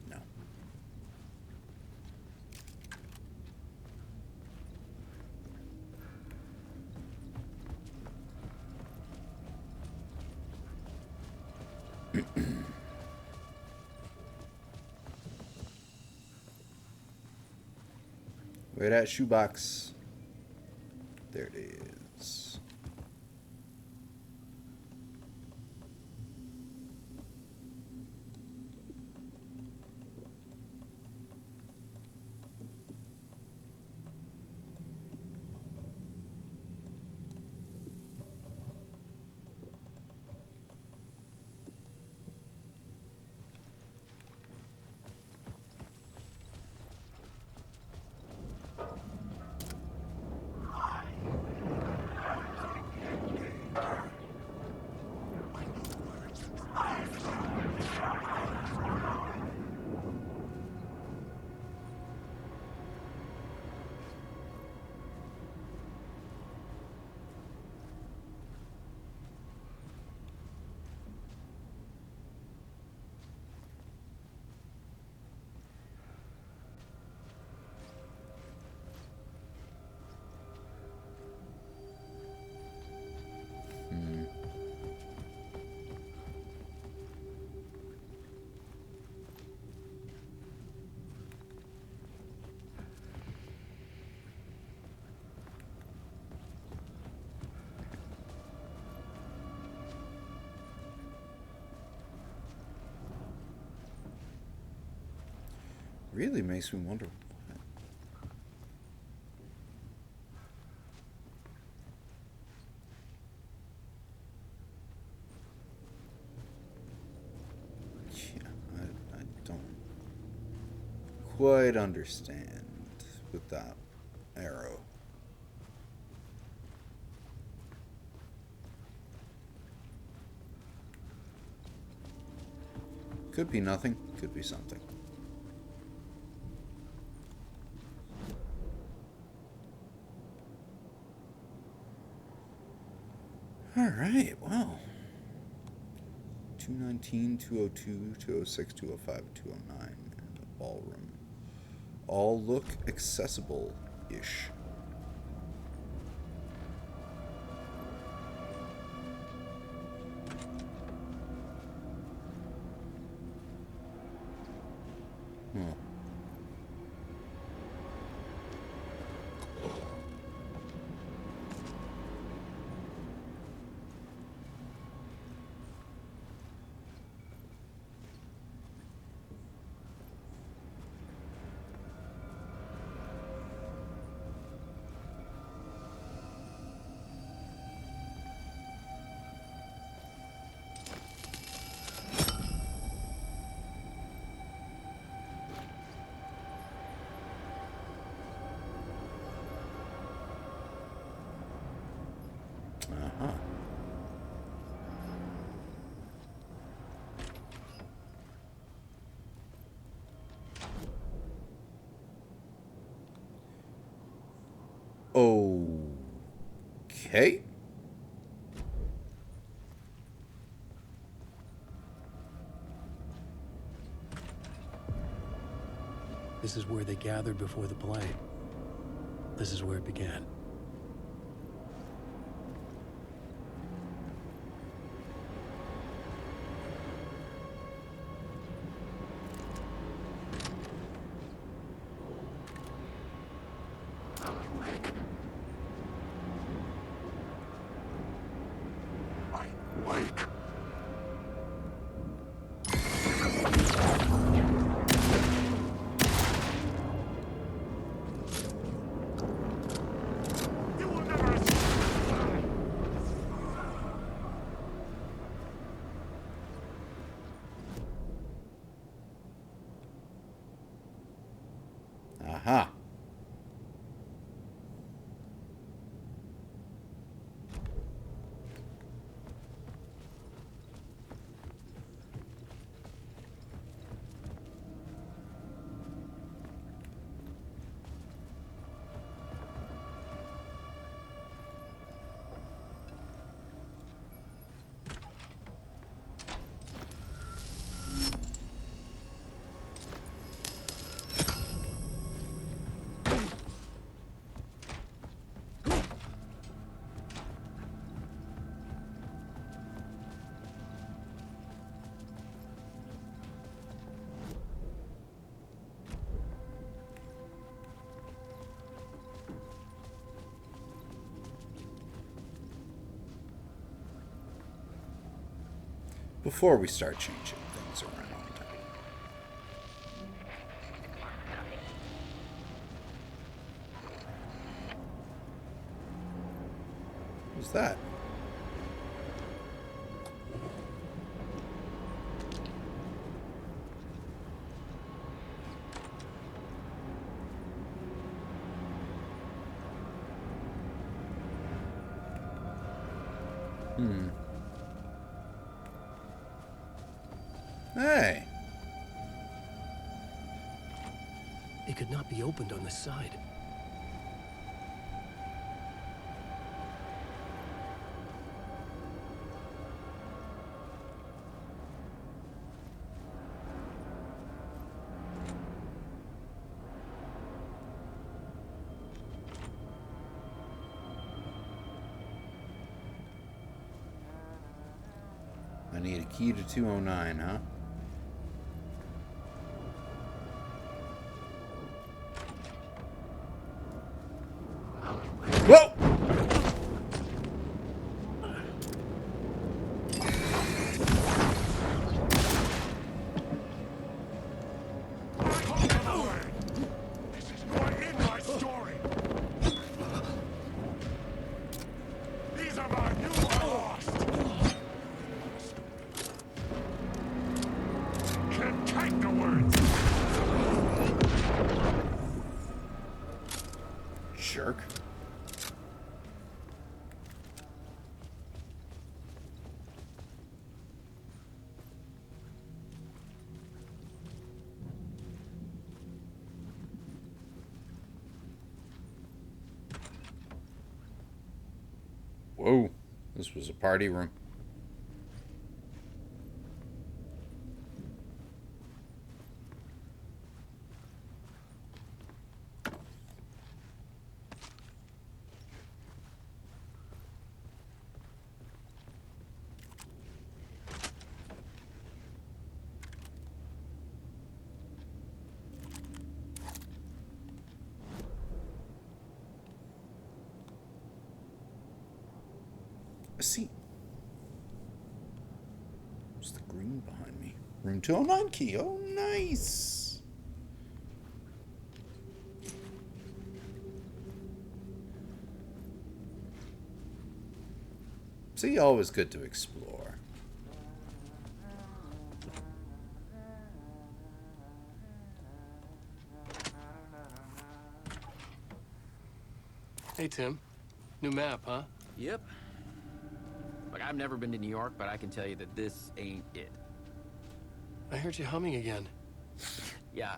No. Where that shoebox? There it is. Really makes me wonder. Yeah, I don't quite understand with that arrow. Could be nothing, could be something. Alright, well. 219, 202, 206, 205, 209, and a ballroom. All look accessible-ish. Huh. Uh-huh. Okay. This is where they gathered before the play. This is where it began. Wake. before we start changing things around. What's that? Hey. It could not be opened on the side. I need a key to 209, huh? Whoa! This is not in my story. These are my new lost. Can't take the words. Jerk. Whoa, this was a party room. See, what's the green behind me? Room 209 key. Oh, nice. See, always good to explore. Hey, Tim. New map, huh? Yep. Like, I've never been to New York, but I can tell you that this ain't it. I heard you humming again. Yeah,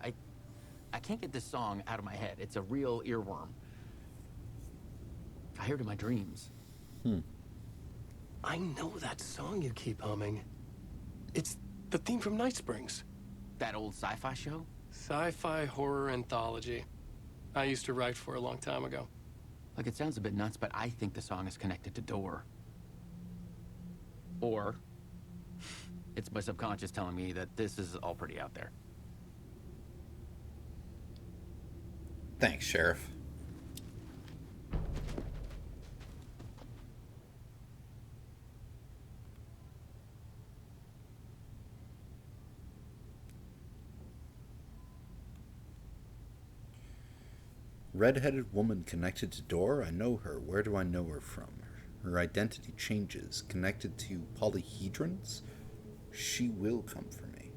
I can't get this song out of my head. It's a real earworm. I hear it in my dreams. I know that song you keep humming. It's the theme from Night Springs. That old sci-fi show? Sci-fi horror anthology. I used to write for a long time ago. Like, it sounds a bit nuts, but I think the song is connected to Door. Or it's my subconscious telling me that this is all pretty out there. Thanks, Sheriff. Red-headed woman connected to Door? I know her. Where do I know her from? Her identity changes. Connected to polyhedrons? She will come for me.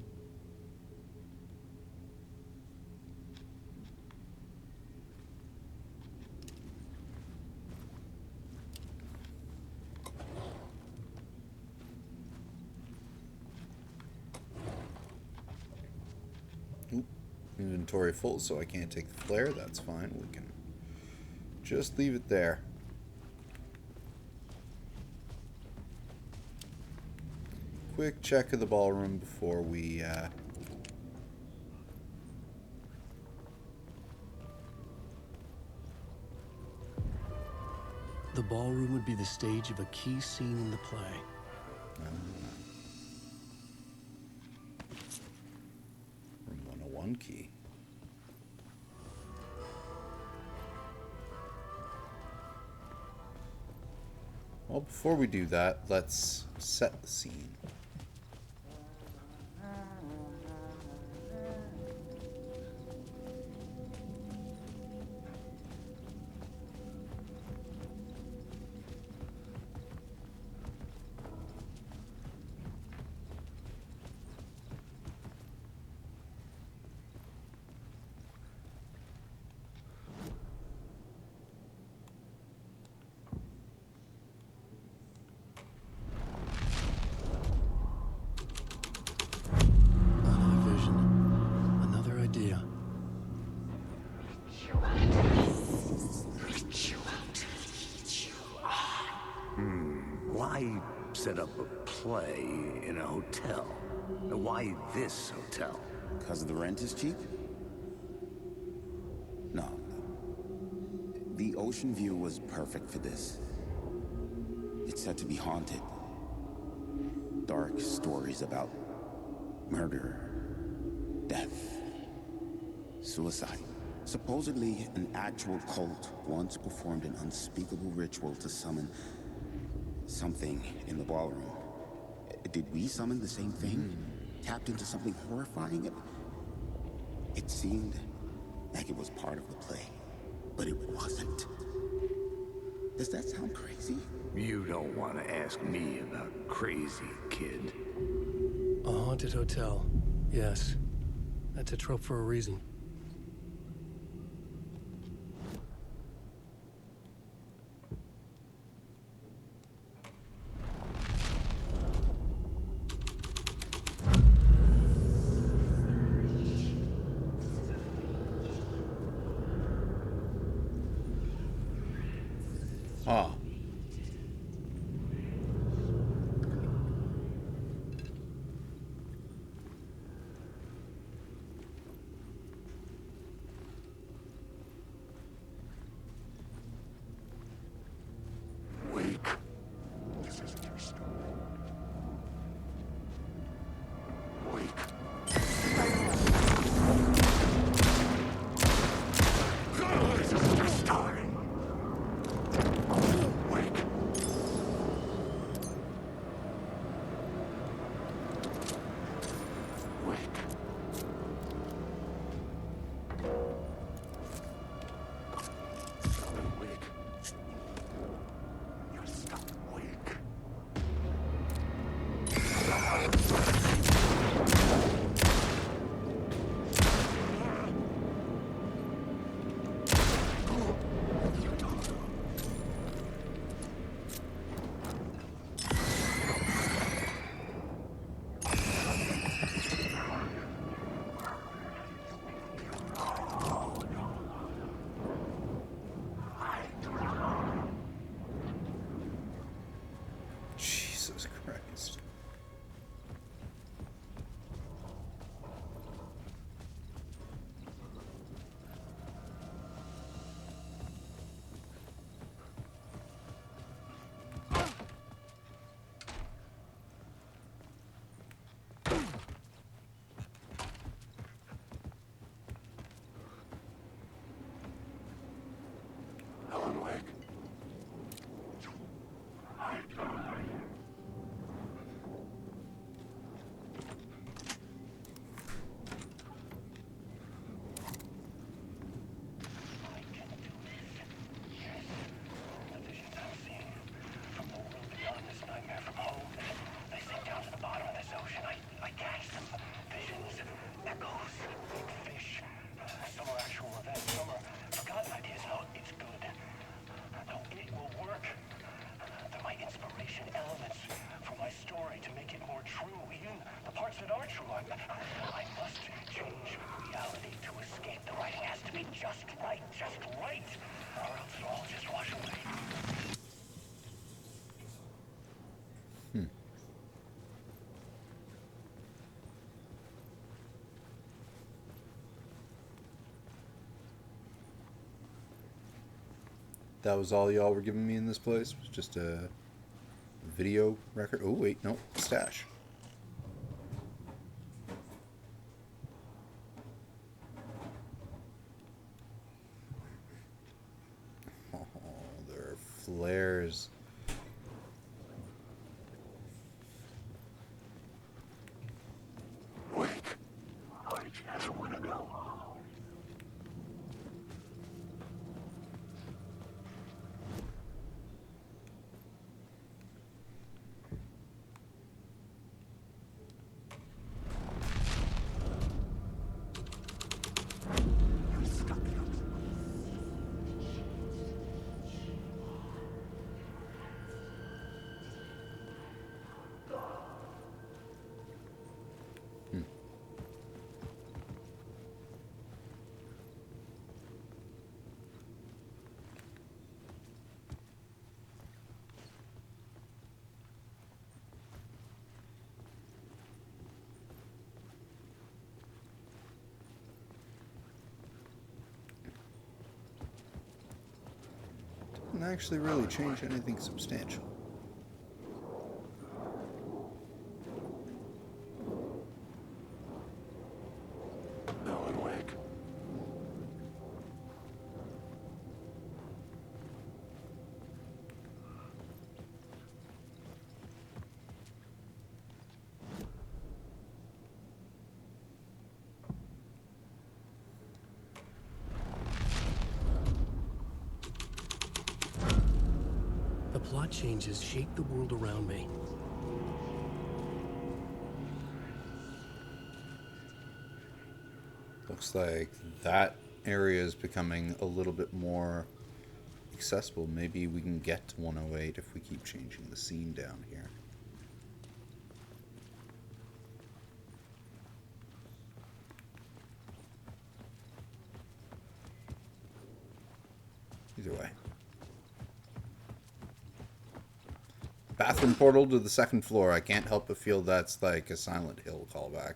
Oop. Inventory full, so I can't take the flare. That's fine. We can just leave it there. Quick check of the ballroom before we The ballroom would be the stage of a key scene in the play. Room 101 key. Well, before we do that, let's set the scene. why set up a play in a hotel? Why this hotel? Because the rent is cheap? No. The ocean view was perfect for this. It's said to be haunted. Dark stories about murder, death, suicide. Supposedly, an actual cult once performed an unspeakable ritual to summon something in the ballroom. Did we summon the same thing? Tapped into something horrifying? It seemed like it was part of the play, but it wasn't. Does that sound crazy? You don't want to ask me about crazy, kid. A haunted hotel. Yes. That's a trope for a reason. Ah. Wake. This isn't your story. Wake. This isn't your story. Wake. Wake. Wake. You're stuck. Wake. Jesus Christ. Helen Wake. That was all y'all were giving me in this place? Was just a video record? Oh, wait, no. Stash. Oh, there are flares. Wake. I just want to know. actually really change anything substantial. Alan Wake. The plot changes shape the world around me. Looks like that area is becoming a little bit more accessible. Maybe we can get to 108 if we keep changing the scene down here. Either way. Bathroom portal to the second floor. I can't help but feel that's like a Silent Hill callback.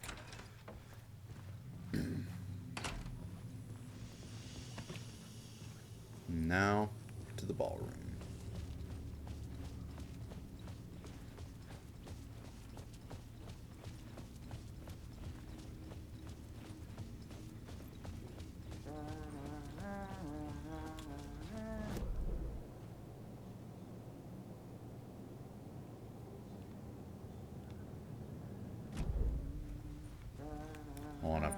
Now to the ballroom. I want to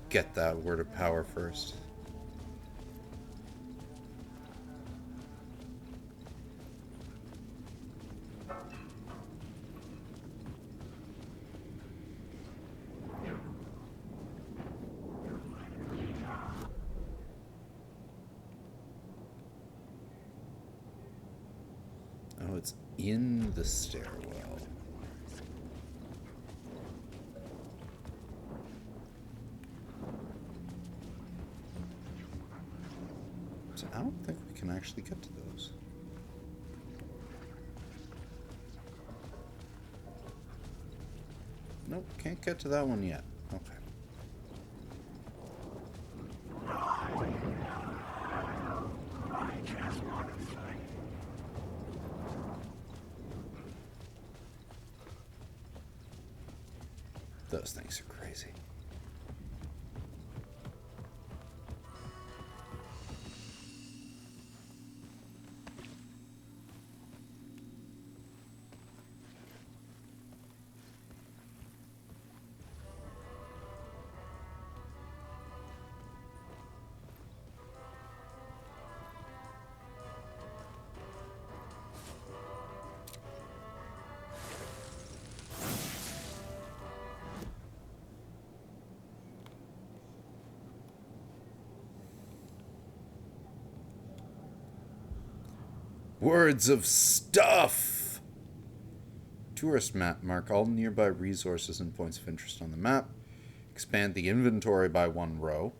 get that word of power first. Oh, it's in the stairwell. So I don't think we can actually get to those. Nope, can't get to that one yet. Okay. Those things are crazy. Words of stuff! Tourist map. Mark all nearby resources and points of interest on the map. Expand the inventory by 1 row.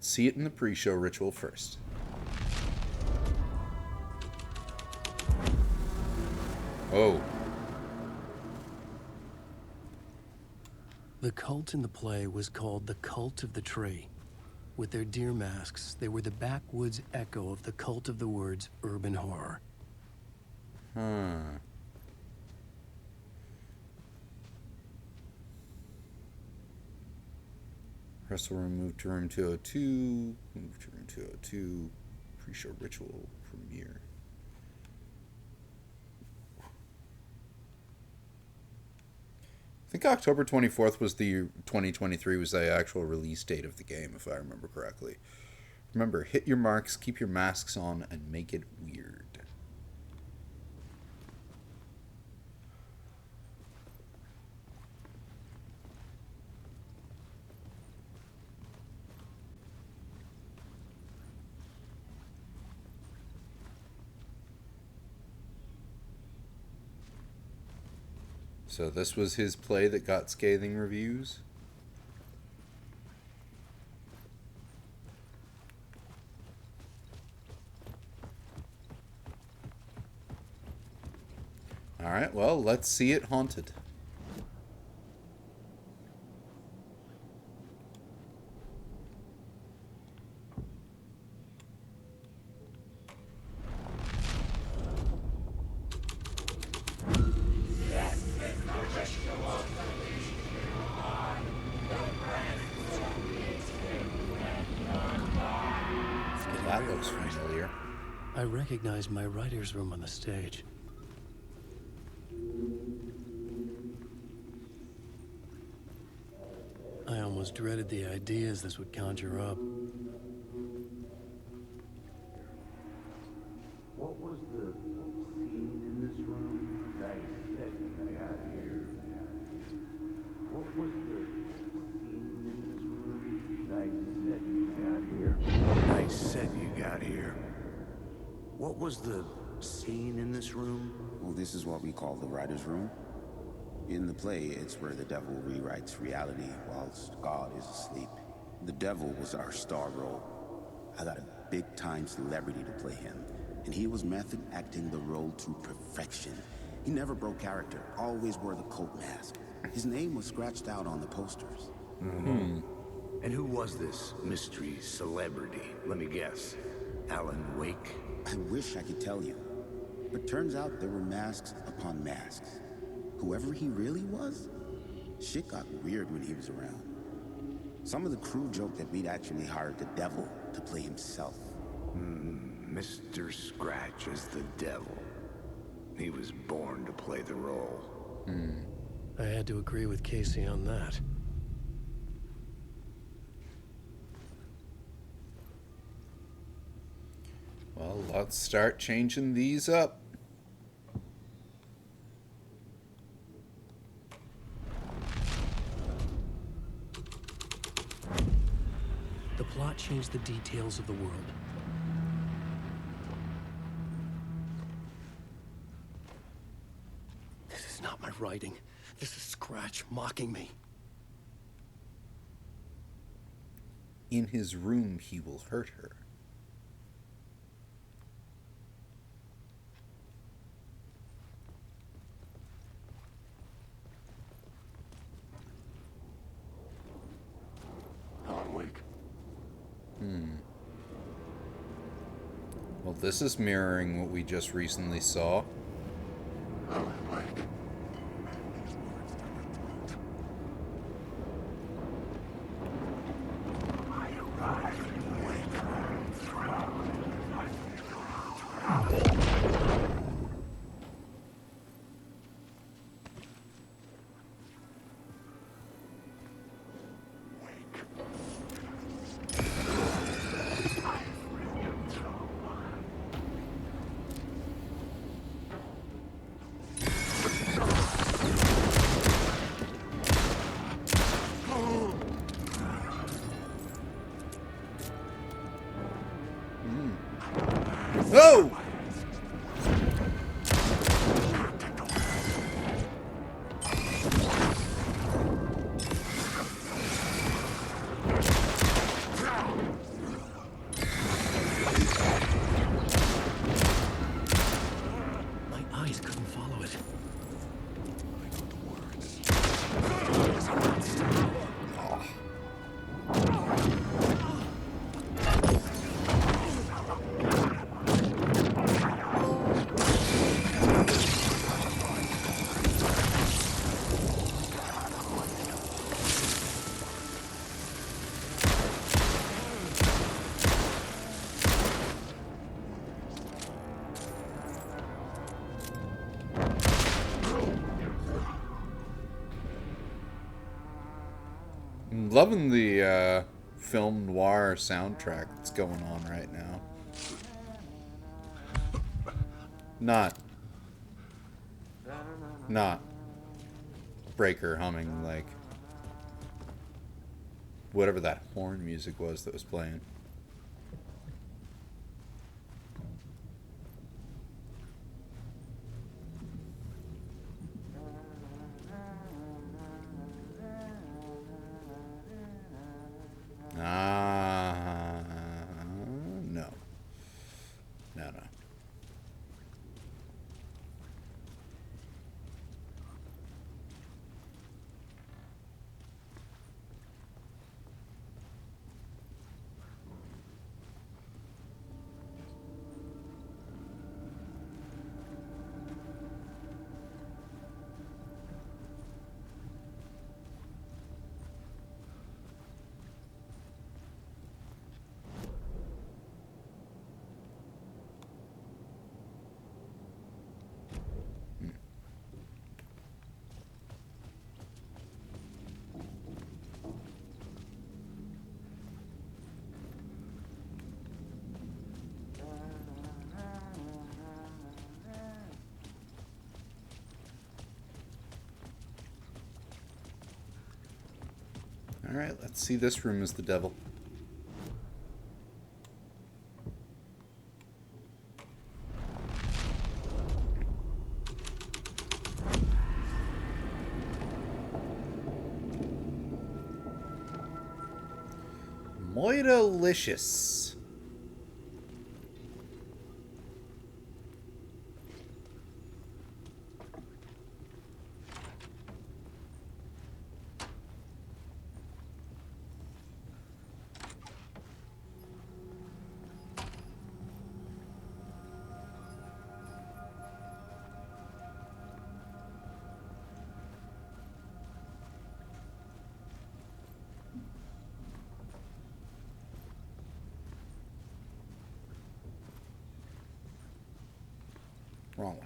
See it in the pre-show ritual first. Oh. The cult in the play was called the Cult of the Tree. With their deer masks, they were the backwoods echo of the cult of the words urban horror. Huh. Wrestle room, move to room 202. Move to room 202. Pre-show ritual premiere. I think October 24th was the 2023 was the actual release date of the game, if I remember correctly. Remember, hit your marks, keep your masks on, and make it weird. So this was his play that got scathing reviews? Alright, well, let's see it haunted. That looks familiar. I recognize my writer's room on the stage. I almost dreaded the ideas this would conjure up. What was the scene in this room? Nice setting I got here. What was the scene in this room? Nice setting I got here. Nice set you got here. What was the scene in this room? Well, this is what we call the writer's room. In the play, it's where the devil rewrites reality whilst God is asleep. The devil was our star role. I got a big-time celebrity to play him, and he was method acting the role to perfection. He never broke character, always wore the coat mask. His name was scratched out on the posters. And who was this mystery celebrity? Let me guess. Alan Wake? I wish I could tell you, but turns out there were masks upon masks. Whoever he really was, shit got weird when he was around. Some of the crew joked that we'd actually hired the devil to play himself. Mr. Scratch as the devil. He was born to play the role. I had to agree with Casey on that. Well, let's start changing these up. The plot changed the details of the world. This is not my writing. This is Scratch mocking me. In his room, he will hurt her. Alan Wake. Well, this is mirroring what we just recently saw. Alan Wake. No! My eyes couldn't follow it. I'm loving the film noir soundtrack that's going on right now. Not Breaker humming like whatever that horn music was that was playing. No. No. Alright, let's see this room as the devil. Moira-licious. Wrong way.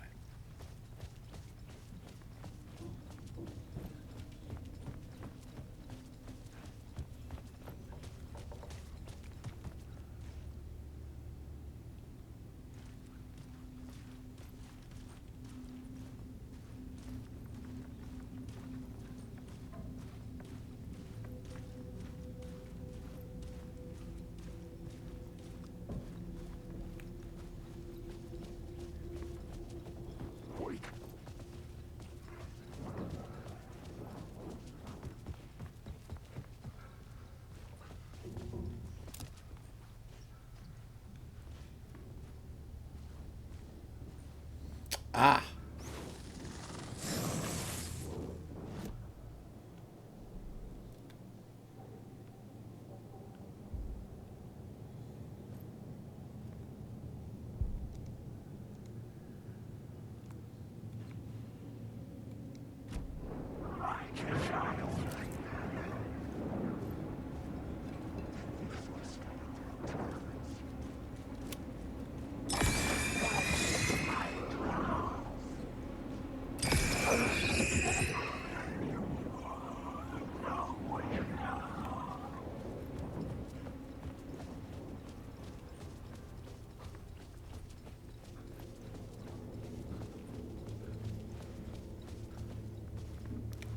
Ah.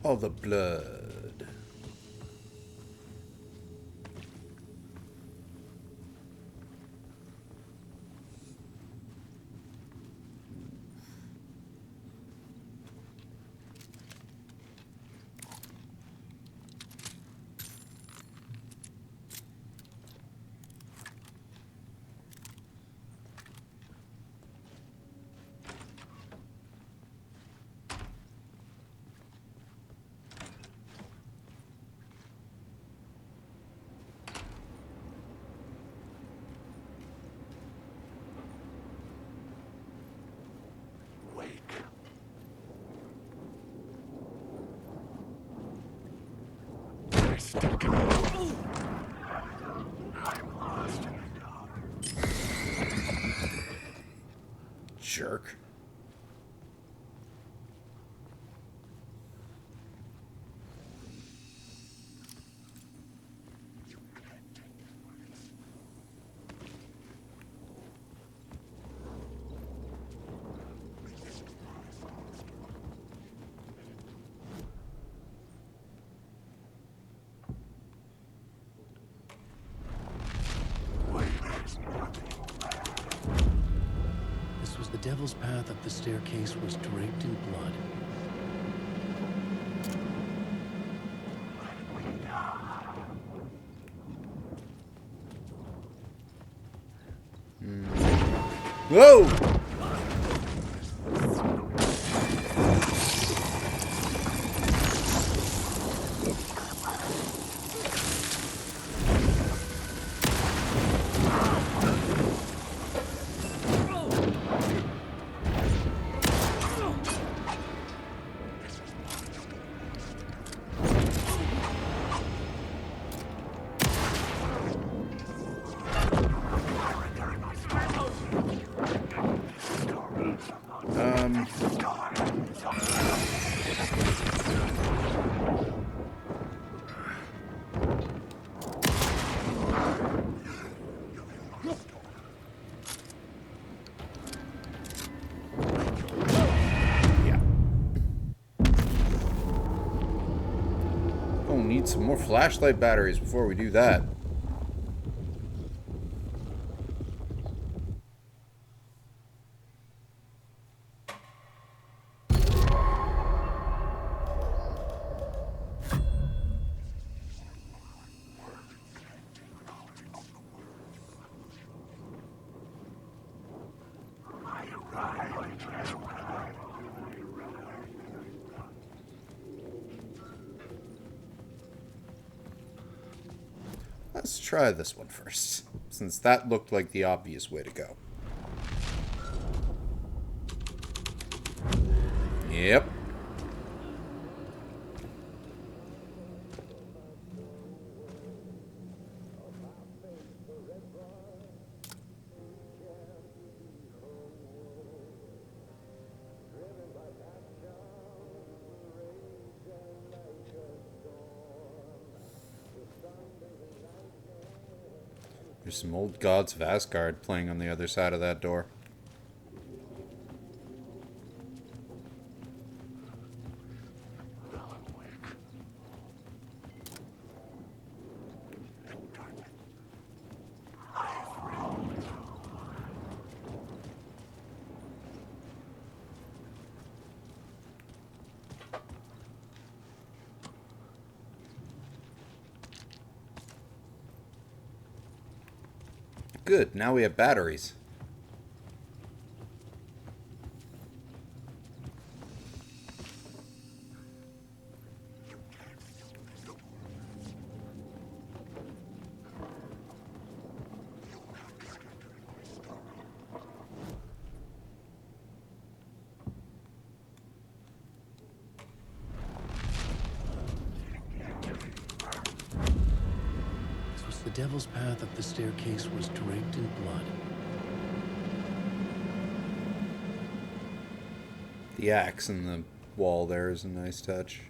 Oh, the blood. Jerk. The devil's path up the staircase was draped in blood. Whoa! need some more flashlight batteries before we do that. Let's try this one first, since that looked like the obvious way to go. Yep. There's some old Gods of Asgard playing on the other side of that door. Good, now we have batteries. The devil's path up the staircase was draped in blood. The axe in the wall there is a nice touch.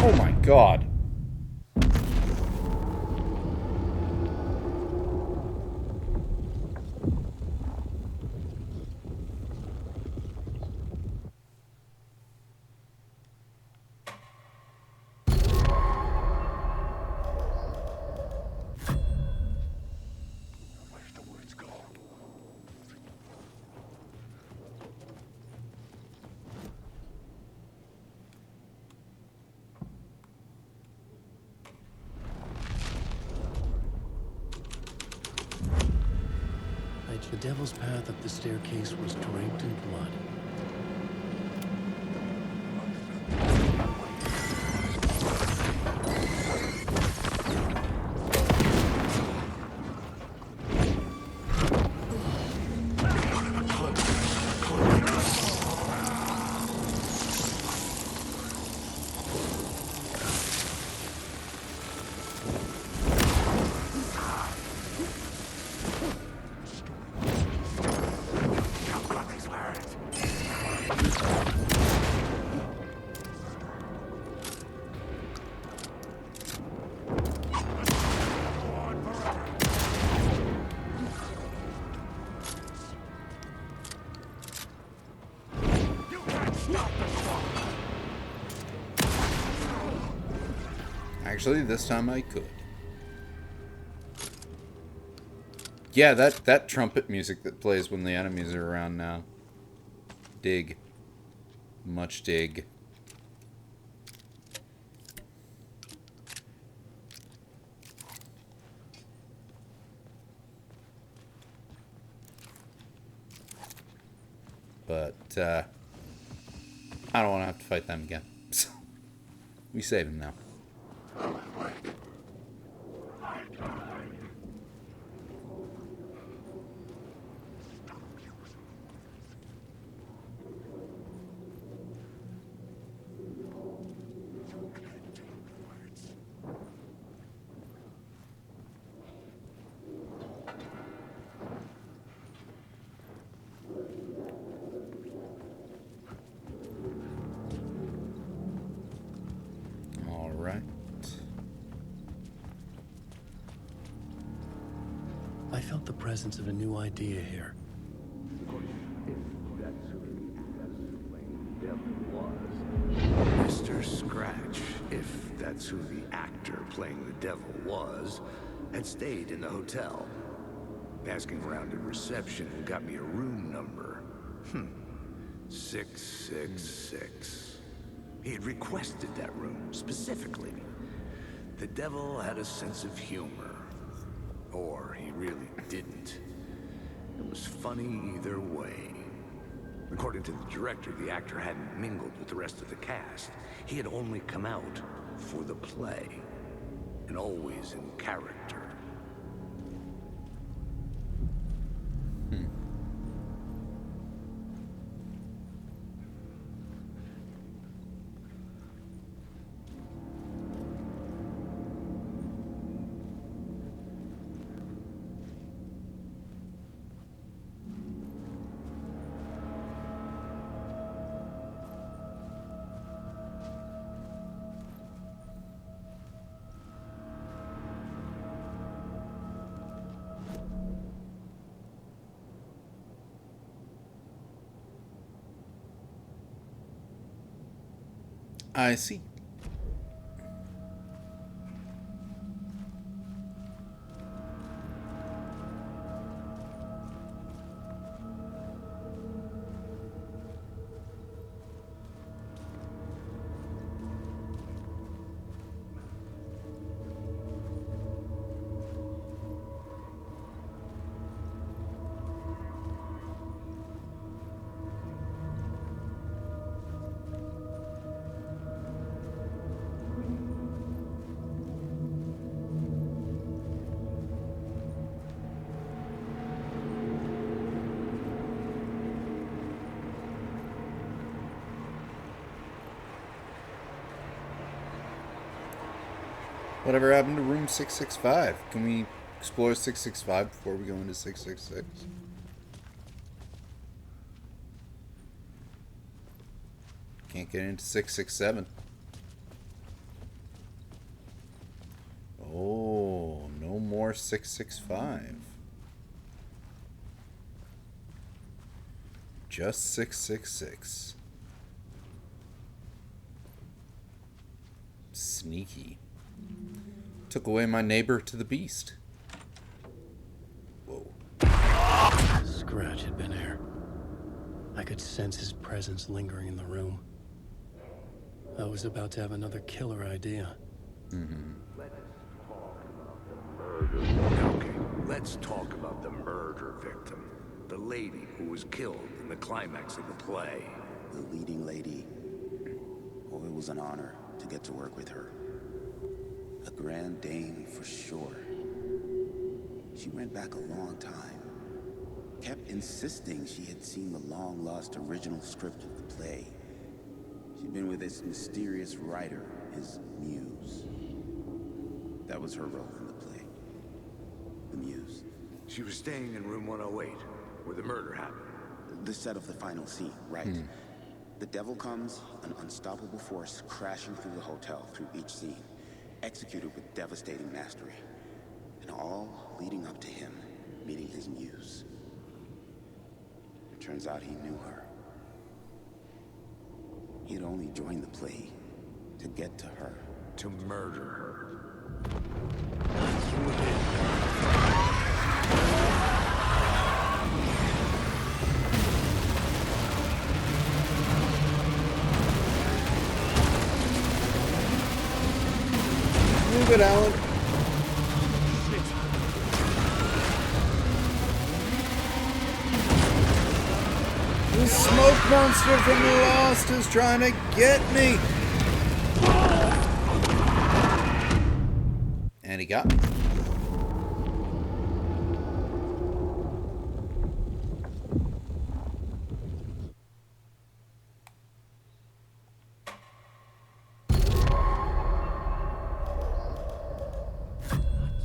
Oh my god. The devil's path up the staircase was draped in blood. Actually, this time I could. Yeah, that trumpet music that plays when the enemies are around now. Dig. Much dig. But, I don't want to have to fight them again. So. We save him now. All right. I felt the presence of a new idea here. Mr. Scratch, if that's who the actor playing the devil was, had stayed in the hotel. Asking around at reception got me a room number. 666. He had requested that room, specifically. The devil had a sense of humor. Or he really didn't. It was funny either way. According to the director, the actor hadn't mingled with the rest of the cast. He had only come out for the play. And always in character. I see. Whatever happened to room 665? Can we explore 665 before we go into 666? Can't get into 667. Oh, no more 665. Just 666. Sneaky. Took away my neighbor to the beast. Whoa. Scratch had been here. I could sense his presence lingering in the room. I was about to have another killer idea. Okay, let's talk about the murder victim. The lady who was killed in the climax of the play. The leading lady. Oh, it was an honor to get to work with her. A grand dame for sure. She went back a long time. Kept insisting she had seen the long-lost original script of the play. She'd been with this mysterious writer, his muse. That was her role in the play. The muse. She was staying in room 108, where the murder happened. The set of the final scene, right? The devil comes, an unstoppable force crashing through the hotel through each scene. Executed with devastating mastery, and all leading up to him meeting his muse. It turns out he knew her. He had only joined the play to get to her. To murder her. Move it, Alan. The smoke monster from the Lost is trying to get me. got me.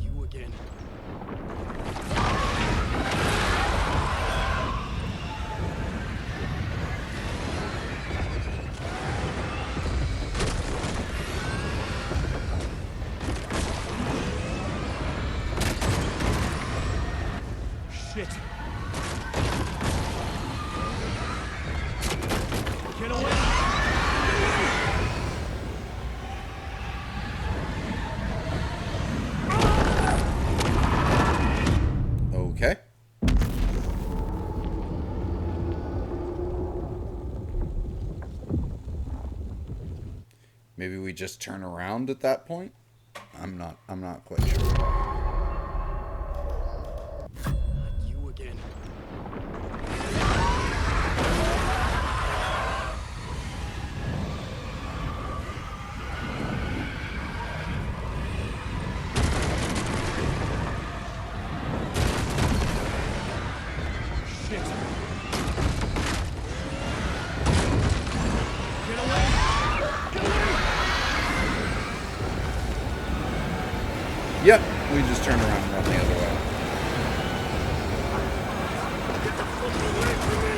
You again. Shit. Get away! Okay. Maybe we just turn around at that point? I'm not quite sure. You again. Shit. Get away! Get away! Yep, we just turn around and run the other way. Get the fuck away from me!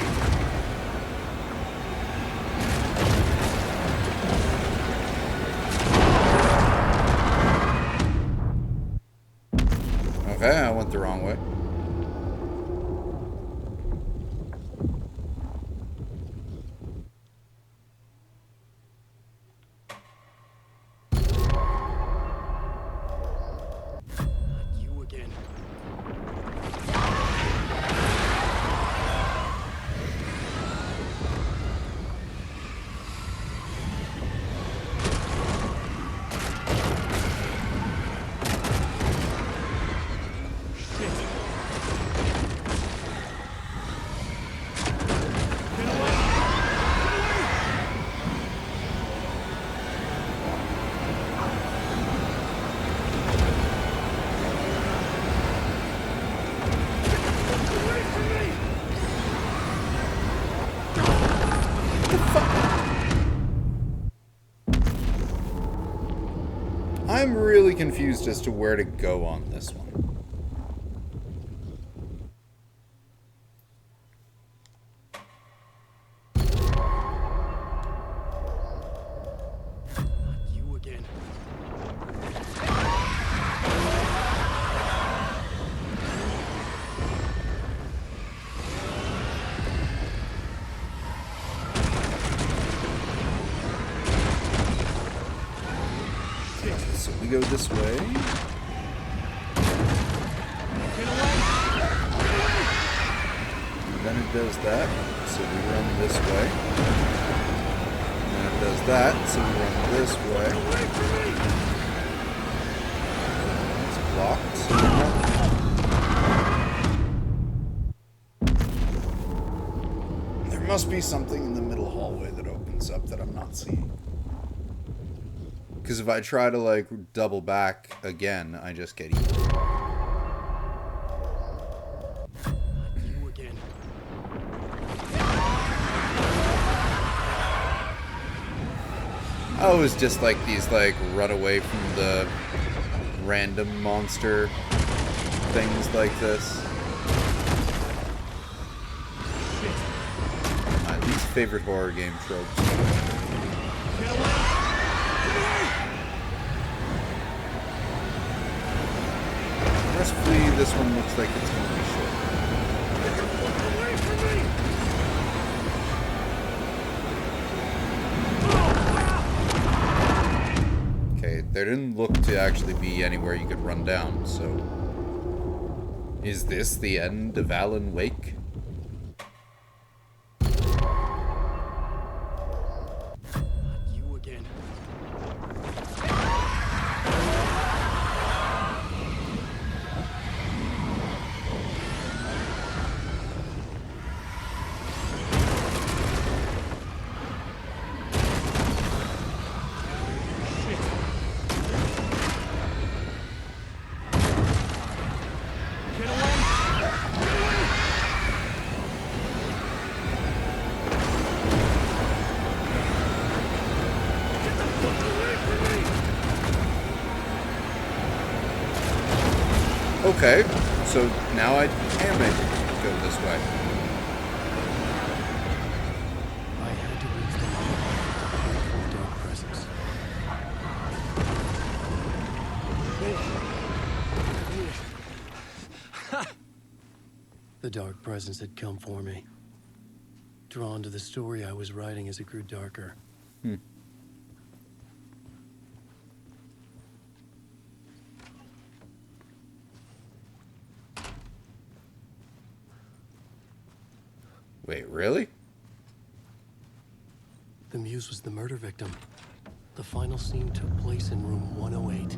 Okay, I went the wrong way. You again. I'm really confused as to where to go on this one. You again. So we go this way. Then it does that, so we run this way. Then it does that, so we run this way. It's blocked. There must be something in the middle hallway that opens up that I'm not seeing. Because if I try to, like, double back again, I just get eaten. You again. Oh, it's just like these, like, run away from the random monster things like this. My least favorite horror game tropes. Mercifully, this one looks like it's going to be short. Okay, there didn't look to actually be anywhere you could run down, so... Is this the end of Alan Wake? You again. Okay, so now I can make it go this way. I had to reach the line with a powerful dark presence. The dark presence had come for me. Drawn to the story I was writing as it grew darker. Wait, really? The Muse was the murder victim. The final scene took place in room 108.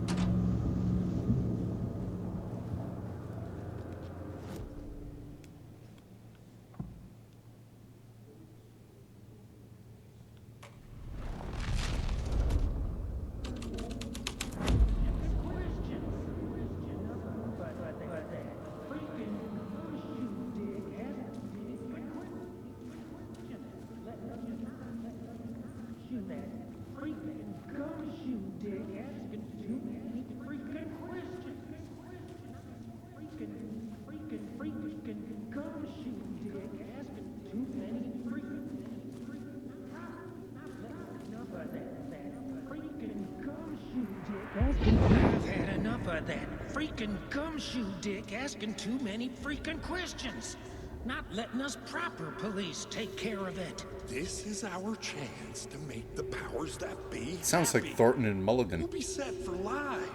I've had enough of that freaking gumshoe dick asking too many freaking questions. Not letting us proper police take care of it. This is our chance to make the powers that be Sounds happy. like Thornton and Mulligan. We'll be set for life.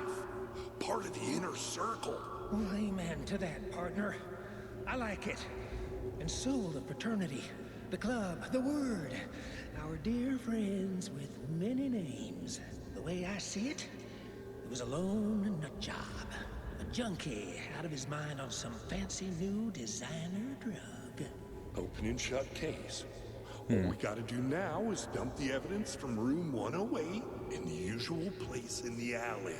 Part of the inner circle. Well, amen to that, partner. I like it. And so the fraternity, the club, the word. Our dear friends with many names. The way I see it, it was a lone nut job. A junkie out of his mind on some fancy new designer drug. Open and shut case. What we gotta do now is dump the evidence from room 108 in the usual place in the alley.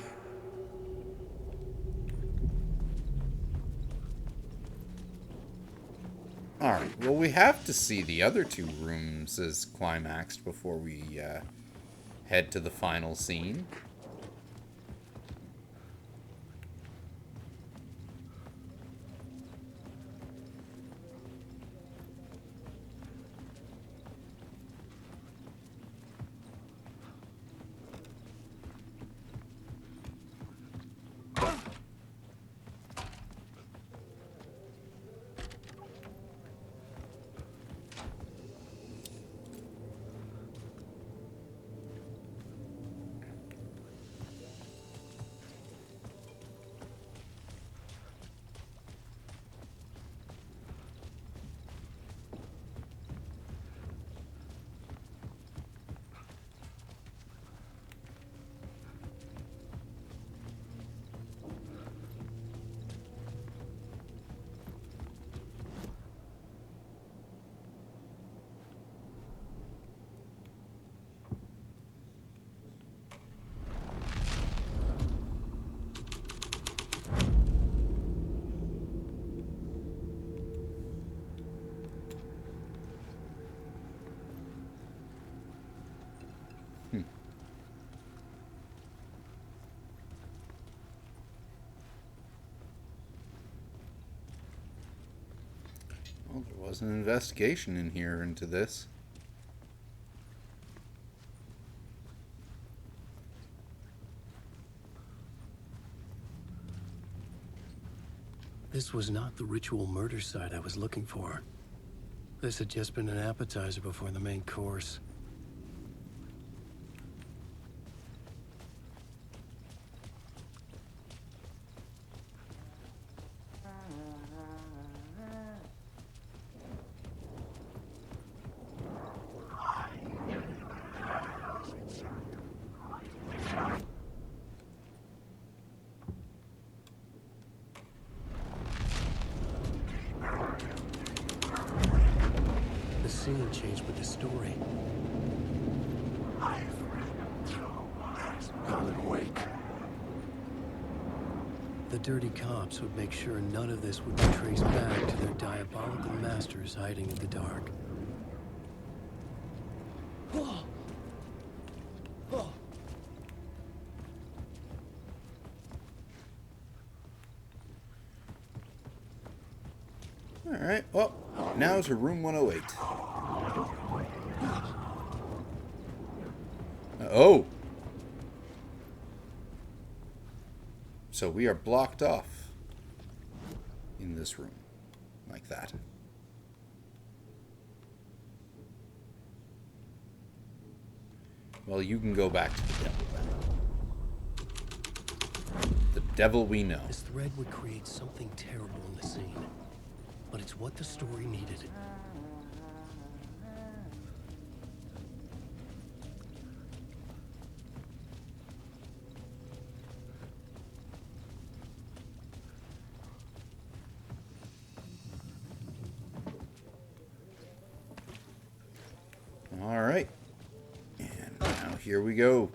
Alright, well, we have to see the other two rooms as climaxed before we head to the final scene. Well, there was an investigation in here into this. This was not the ritual murder site I was looking for. This had just been an appetizer before the main course. The scene changed with the story. Alan Wake. The dirty cops would make sure none of this would be traced back to their diabolical masters hiding in the dark. Alright, well, now to room 108. Oh! So we are blocked off in this room. Like that. Well, you can go back to the devil then. The devil we know. This thread would create something terrible in the scene, but it's what the story needed. All right. And now here we go.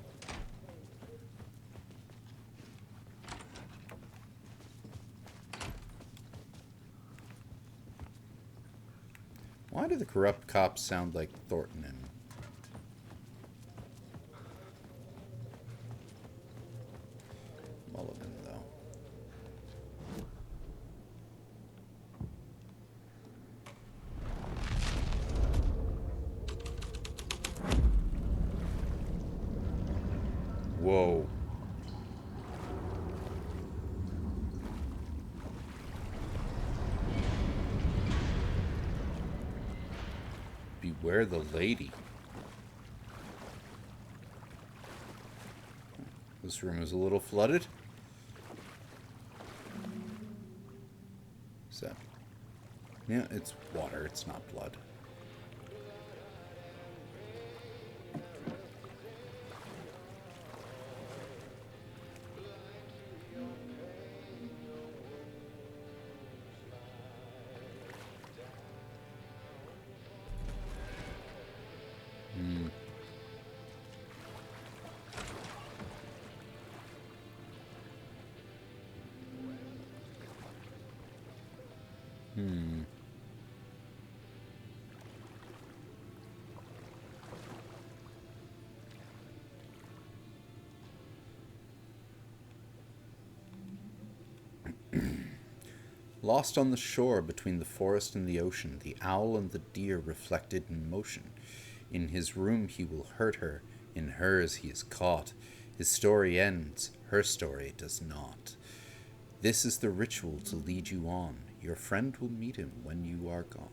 Why do the corrupt cops sound like Thornton and Mulligan, though? Whoa. Beware the lady. This room is a little flooded. Is that? Yeah, it's water. It's not blood. Lost on the shore between the forest and the ocean, the owl and the deer reflected in motion. In his room he will hurt her, in hers he is caught. His story ends, her story does not. This is the ritual to lead you on. Your friend will meet him when you are gone.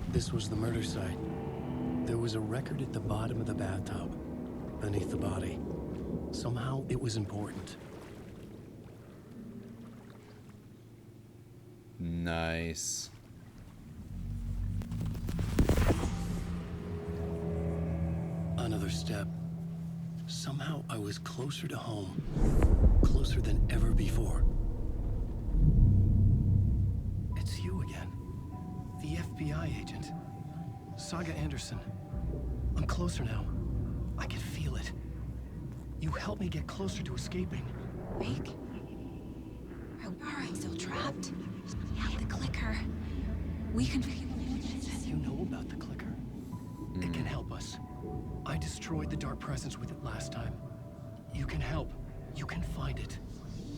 This was the murder site. There was a record at the bottom of the bathtub, beneath the body. Somehow it was important. Nice. Another step. Somehow I was closer to home. Closer than ever before. It's you again. The FBI agent. Saga Anderson. I'm closer now. I can feel it. You helped me get closer to escaping. Wake? Are we still trapped? Yeah, the clicker. We can... You know about the clicker? It can help us. I destroyed the dark presence with it last time. You can help. You can find it.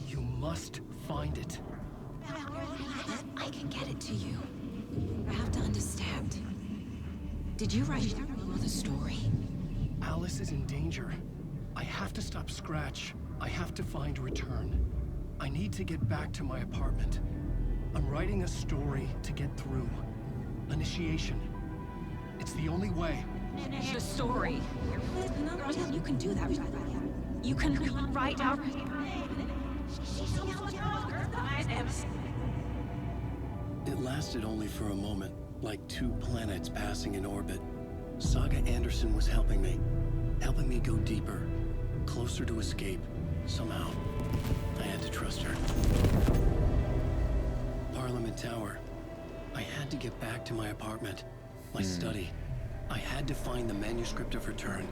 You must find it. I can get it to you. I have to understand. Did you write the story? Alice is in danger. I have to stop Scratch. I have to find Return. I need to get back to my apartment. I'm writing a story to get through. Initiation. It's the only way. The story. You can do that. You can write out... It lasted only for a moment, like two planets passing in orbit. Saga Anderson was helping me go deeper, closer to escape. Somehow, I had to trust her. Parliament Tower. I had to get back to my apartment, my study. I had to find the manuscript of Return.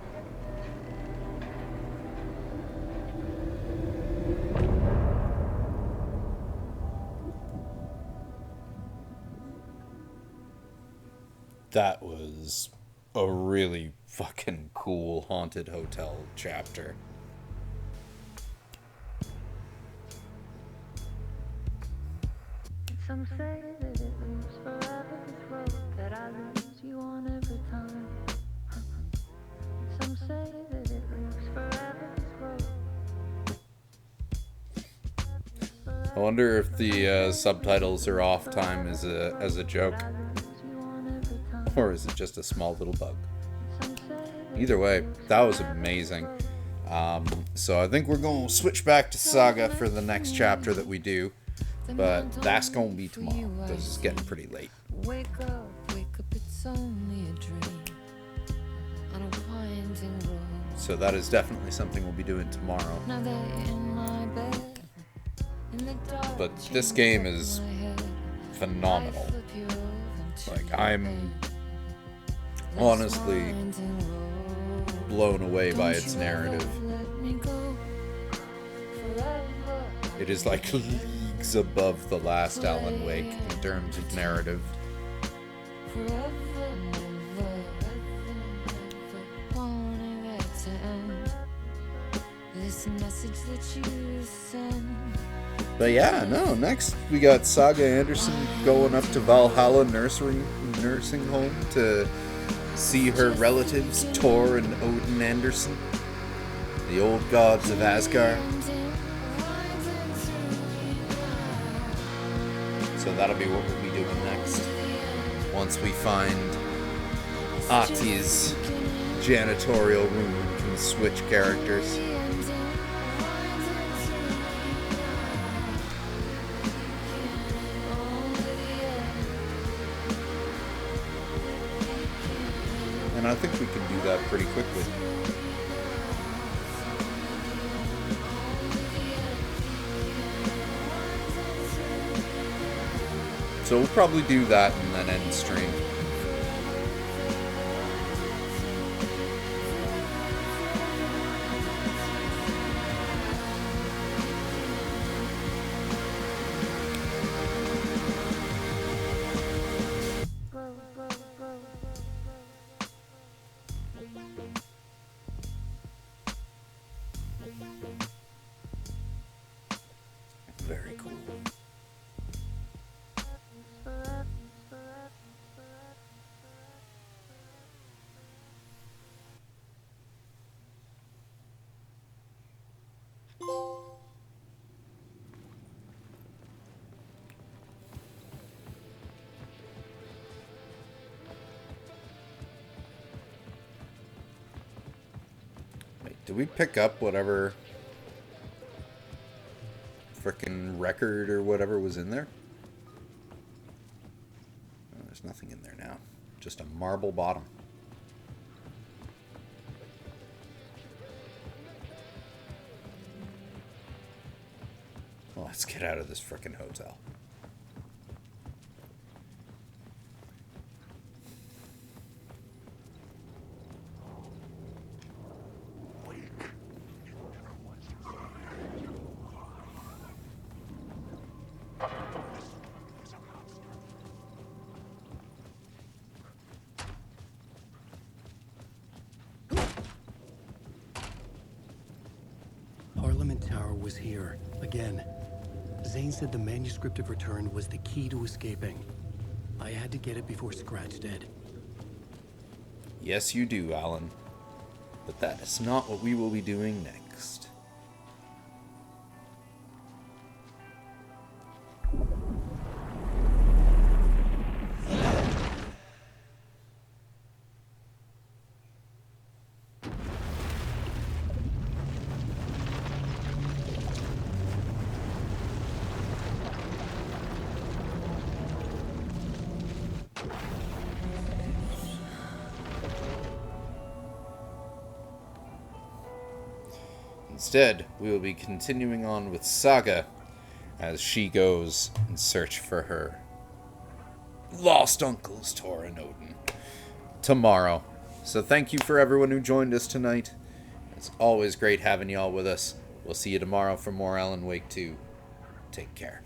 That was a really fucking cool haunted hotel chapter. Some say that it lives forever, this road that I lose you on every time. Some say that it lives forever, this road. I wonder if the subtitles are off time as a joke, or is it just a small little bug? Either way, that was amazing. So I think we're going to switch back to Saga for the next chapter that we do, but that's going to be tomorrow because it's getting pretty late. Wake up, it's only a dream on a winding road. So that is definitely something we'll be doing tomorrow. Now they're in my bed, in the dark. But this game is phenomenal. Like, I'm honestly blown away by its narrative. It is like leagues above the last Alan Wake in terms of narrative. But yeah, no, next we got Saga Anderson going up to Valhalla nursing home to see her relatives, Tor and Odin Anderson, the old gods of Asgard. So that'll be what we'll be doing next. Once we find Ahti's janitorial room and can switch characters. And I think we can do that pretty quickly. So we'll probably do that and then end stream. Very cool. Wait, did we pick up whatever frickin' record or whatever was in there? Oh, there's nothing in there now. Just a marble bottom. Well, let's get out of this frickin' hotel. Parliament Tower was here, again. Zane said the manuscript of return was the key to escaping. I had to get it before Scratch did. Yes, you do, Alan. But that is not what we will be doing next. Instead, we will be continuing on with Saga as she goes in search for her lost uncles, Tor and Odin, tomorrow. So thank you for everyone who joined us tonight. It's always great having y'all with us. We'll see you tomorrow for more Alan Wake 2. Take care.